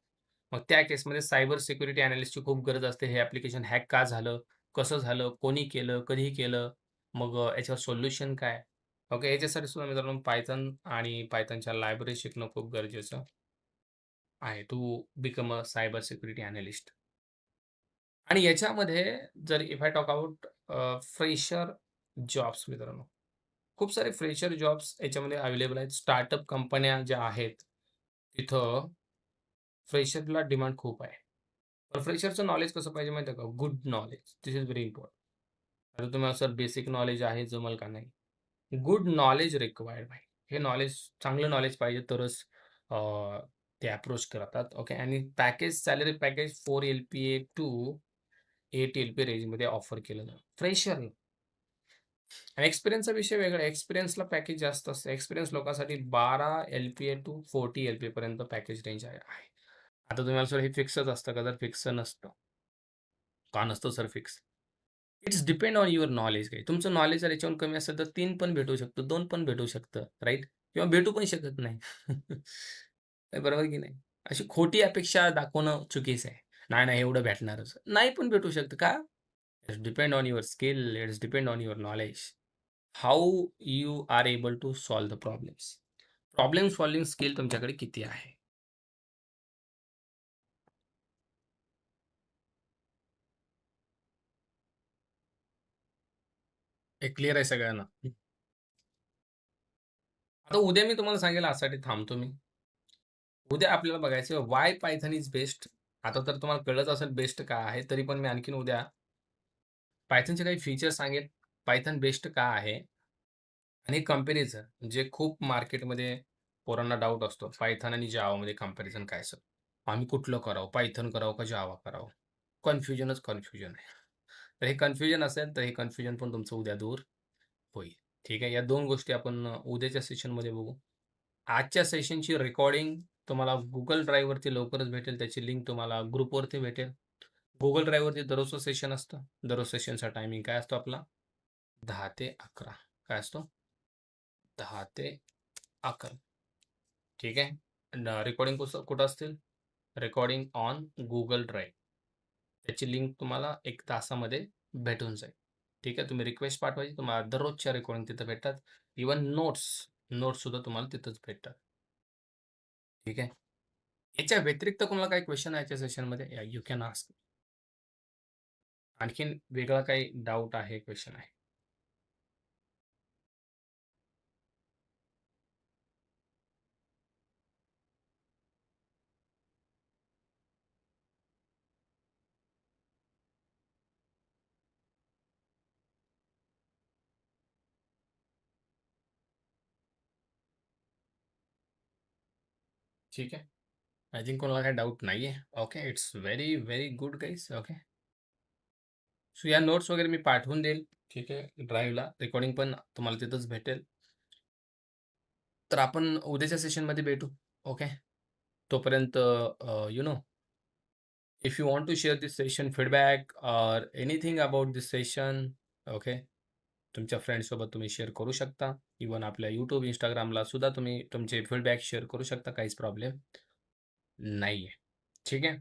मग त्या केसमध्ये सायबर सिक्युरिटी अॅनालिस्टची खूप गरज असते. हे ॲप्लिकेशन हॅक का झालं? कसं झालं? कोणी केलं? कधी केलं? मग याच्यावर सोल्युशन काय? ओके. याच्यासाठी सुद्धा मित्रांनो पायथन आणि पायथनच्या लायब्ररी शिकणं खूप गरजेचं आहे. To become a cyber security analyst. आणि याच्यामध्ये जर if I talk about fresher jobs मित्रांनो, खूप सारे फ्रेशर जॉब्स याच्यामध्ये अवेलेबल आहेत. स्टार्टअप कंपन्या ज्या आहेत, तिथं फ्रेशरला डिमांड खूप आहे. पण फ्रेशरचं नॉलेज कसं पाहिजे माहिती आहे का? Good knowledge. This is very important. आता तुम्हाला सर बेसिक नॉलेज आहे, जमेल का? नाही. गुड नॉलेज रिक्वायर्ड भाई. हे नॉलेज चांगलं नॉलेज पाहिजे तरच अ, ते अप्रोच करतात. ओके. आणि package salary package 4 LPA to 8 LP रेंजमध्ये ऑफर केलं जातं. फ्रेशरला. आणि एक्सपिरियन्सचा विषय वेगळा आहे. एक्सपिरियन्सला पॅकेज जास्त असतं. एक्सपिरियन्स लोकांसाठी 12 एल-पी-ए टू 40 एल-पी पर्यंत पॅकेज रेंज आहे. आता तुम्हाला सर हे फिक्सच असतं का? तर फिक्स नसतं. का नसतं sir fix? It's depend on your knowledge काही. तुमचं नॉलेज जर याच्याहून कमी असेल तर 3 पण भेटू शकतं, 2 पण भेटू शकतं, राइट? किंवा भेटू पण शकत नाही. बरोबर की नाही? अशी खोटी अपेक्षा दाखवणं चुकीचं आहे. नाही, नाही एवढं भेटणारच. नाही पण भेटू शकतं. का? It's depend on your skill, it's depend on your knowledge. How you are able to solve the problems. Problem solving skill तुमच्याकडे किती आहे? हे क्लिअर आहे सगळ्यांना? आता उद्या मी तुम्हाला सांगेल यासाठी थांबतो मी. उद्या आपल्याला बघायचं व्हाय पायथन इज बेस्ट. आता तर तुम्हाला कळलंच असेल बेस्ट का आहे. तरी पण मी आणखीन उद्या पायथनचे काही फीचर्स सांगेन. पायथन बेस्ट का आहे? आणि कंपॅरिझन जे खूप मार्केटमध्ये पोरांना डाऊट असतो. पायथन आणि जावामध्ये कंपॅरिझन काय सर? आम्ही कुठलं करावं? पायथन करावं का जावा करावं? कन्फ्युजनच कन्फ्युजन आहे. तर हे कन्फ्युजन असेल तर हे कन्फ्युजन पण तुमचं उद्या दूर होईल. ठीक आहे. या 2 गोष्टी आपण उद्याच्या सेशनमध्ये बघू. आजच्या सेशनची रेकॉर्डिंग तुम्हाला Google ड्राईव्हवरती लवकरच भेटेल. त्याची लिंक तुम्हाला ग्रुपवरती भेटेल. Google ड्राईव्हवरती दररोजचं सेशन असतं. दररोज सेशनचा टायमिंग काय असतो आपला? 10 ते 11. काय असतो? 10 ते 11. ठीक आहे. रेकॉर्डिंग कुठं असतील? Recording on Google drive. त्याची लिंक तुम्हाला 1 तासामध्ये भेटून जाईल. ठीक आहे. तुम्ही रिक्वेस्ट पाठवायची. तुम्हाला दररोजच्या रेकॉर्डिंग तिथं भेटतात. इव्हन नोट्ससुद्धा तुम्हाला तिथंच भेटतात. ठीक आहे. याच्या व्यतिरिक्त तुम्हाला काही क्वेशन आहे याच्या सेशनमध्ये? या यू कॅन आस्क. आणखीन वेगळा काही डाउट आहे, क्वेशन आहे? ठीक आहे. आय थिंक कोणाला काही डाऊट नाहीये. Okay. It's very, very good guys. Okay. So या नोट्स वगैरे मी पाठवून देईल. ठीक आहे. ड्राईव्हला रेकॉर्डिंग पण तुम्हाला तिथंच भेटेल. तर आपण उद्याच्या सेशनमध्ये भेटू. ओके. तोपर्यंत if you want to share this session feedback or anything about this session, okay, तुमच्या फ्रेंड्ससोबत तुम्ही शेअर करू शकता. इव्हन आपल्या YouTube, Instagramला सुद्धा तुम्ही तुमचे फीडबॅक शेअर करू शकता. काहीच प्रॉब्लेम नाहीये. ठीक आहे.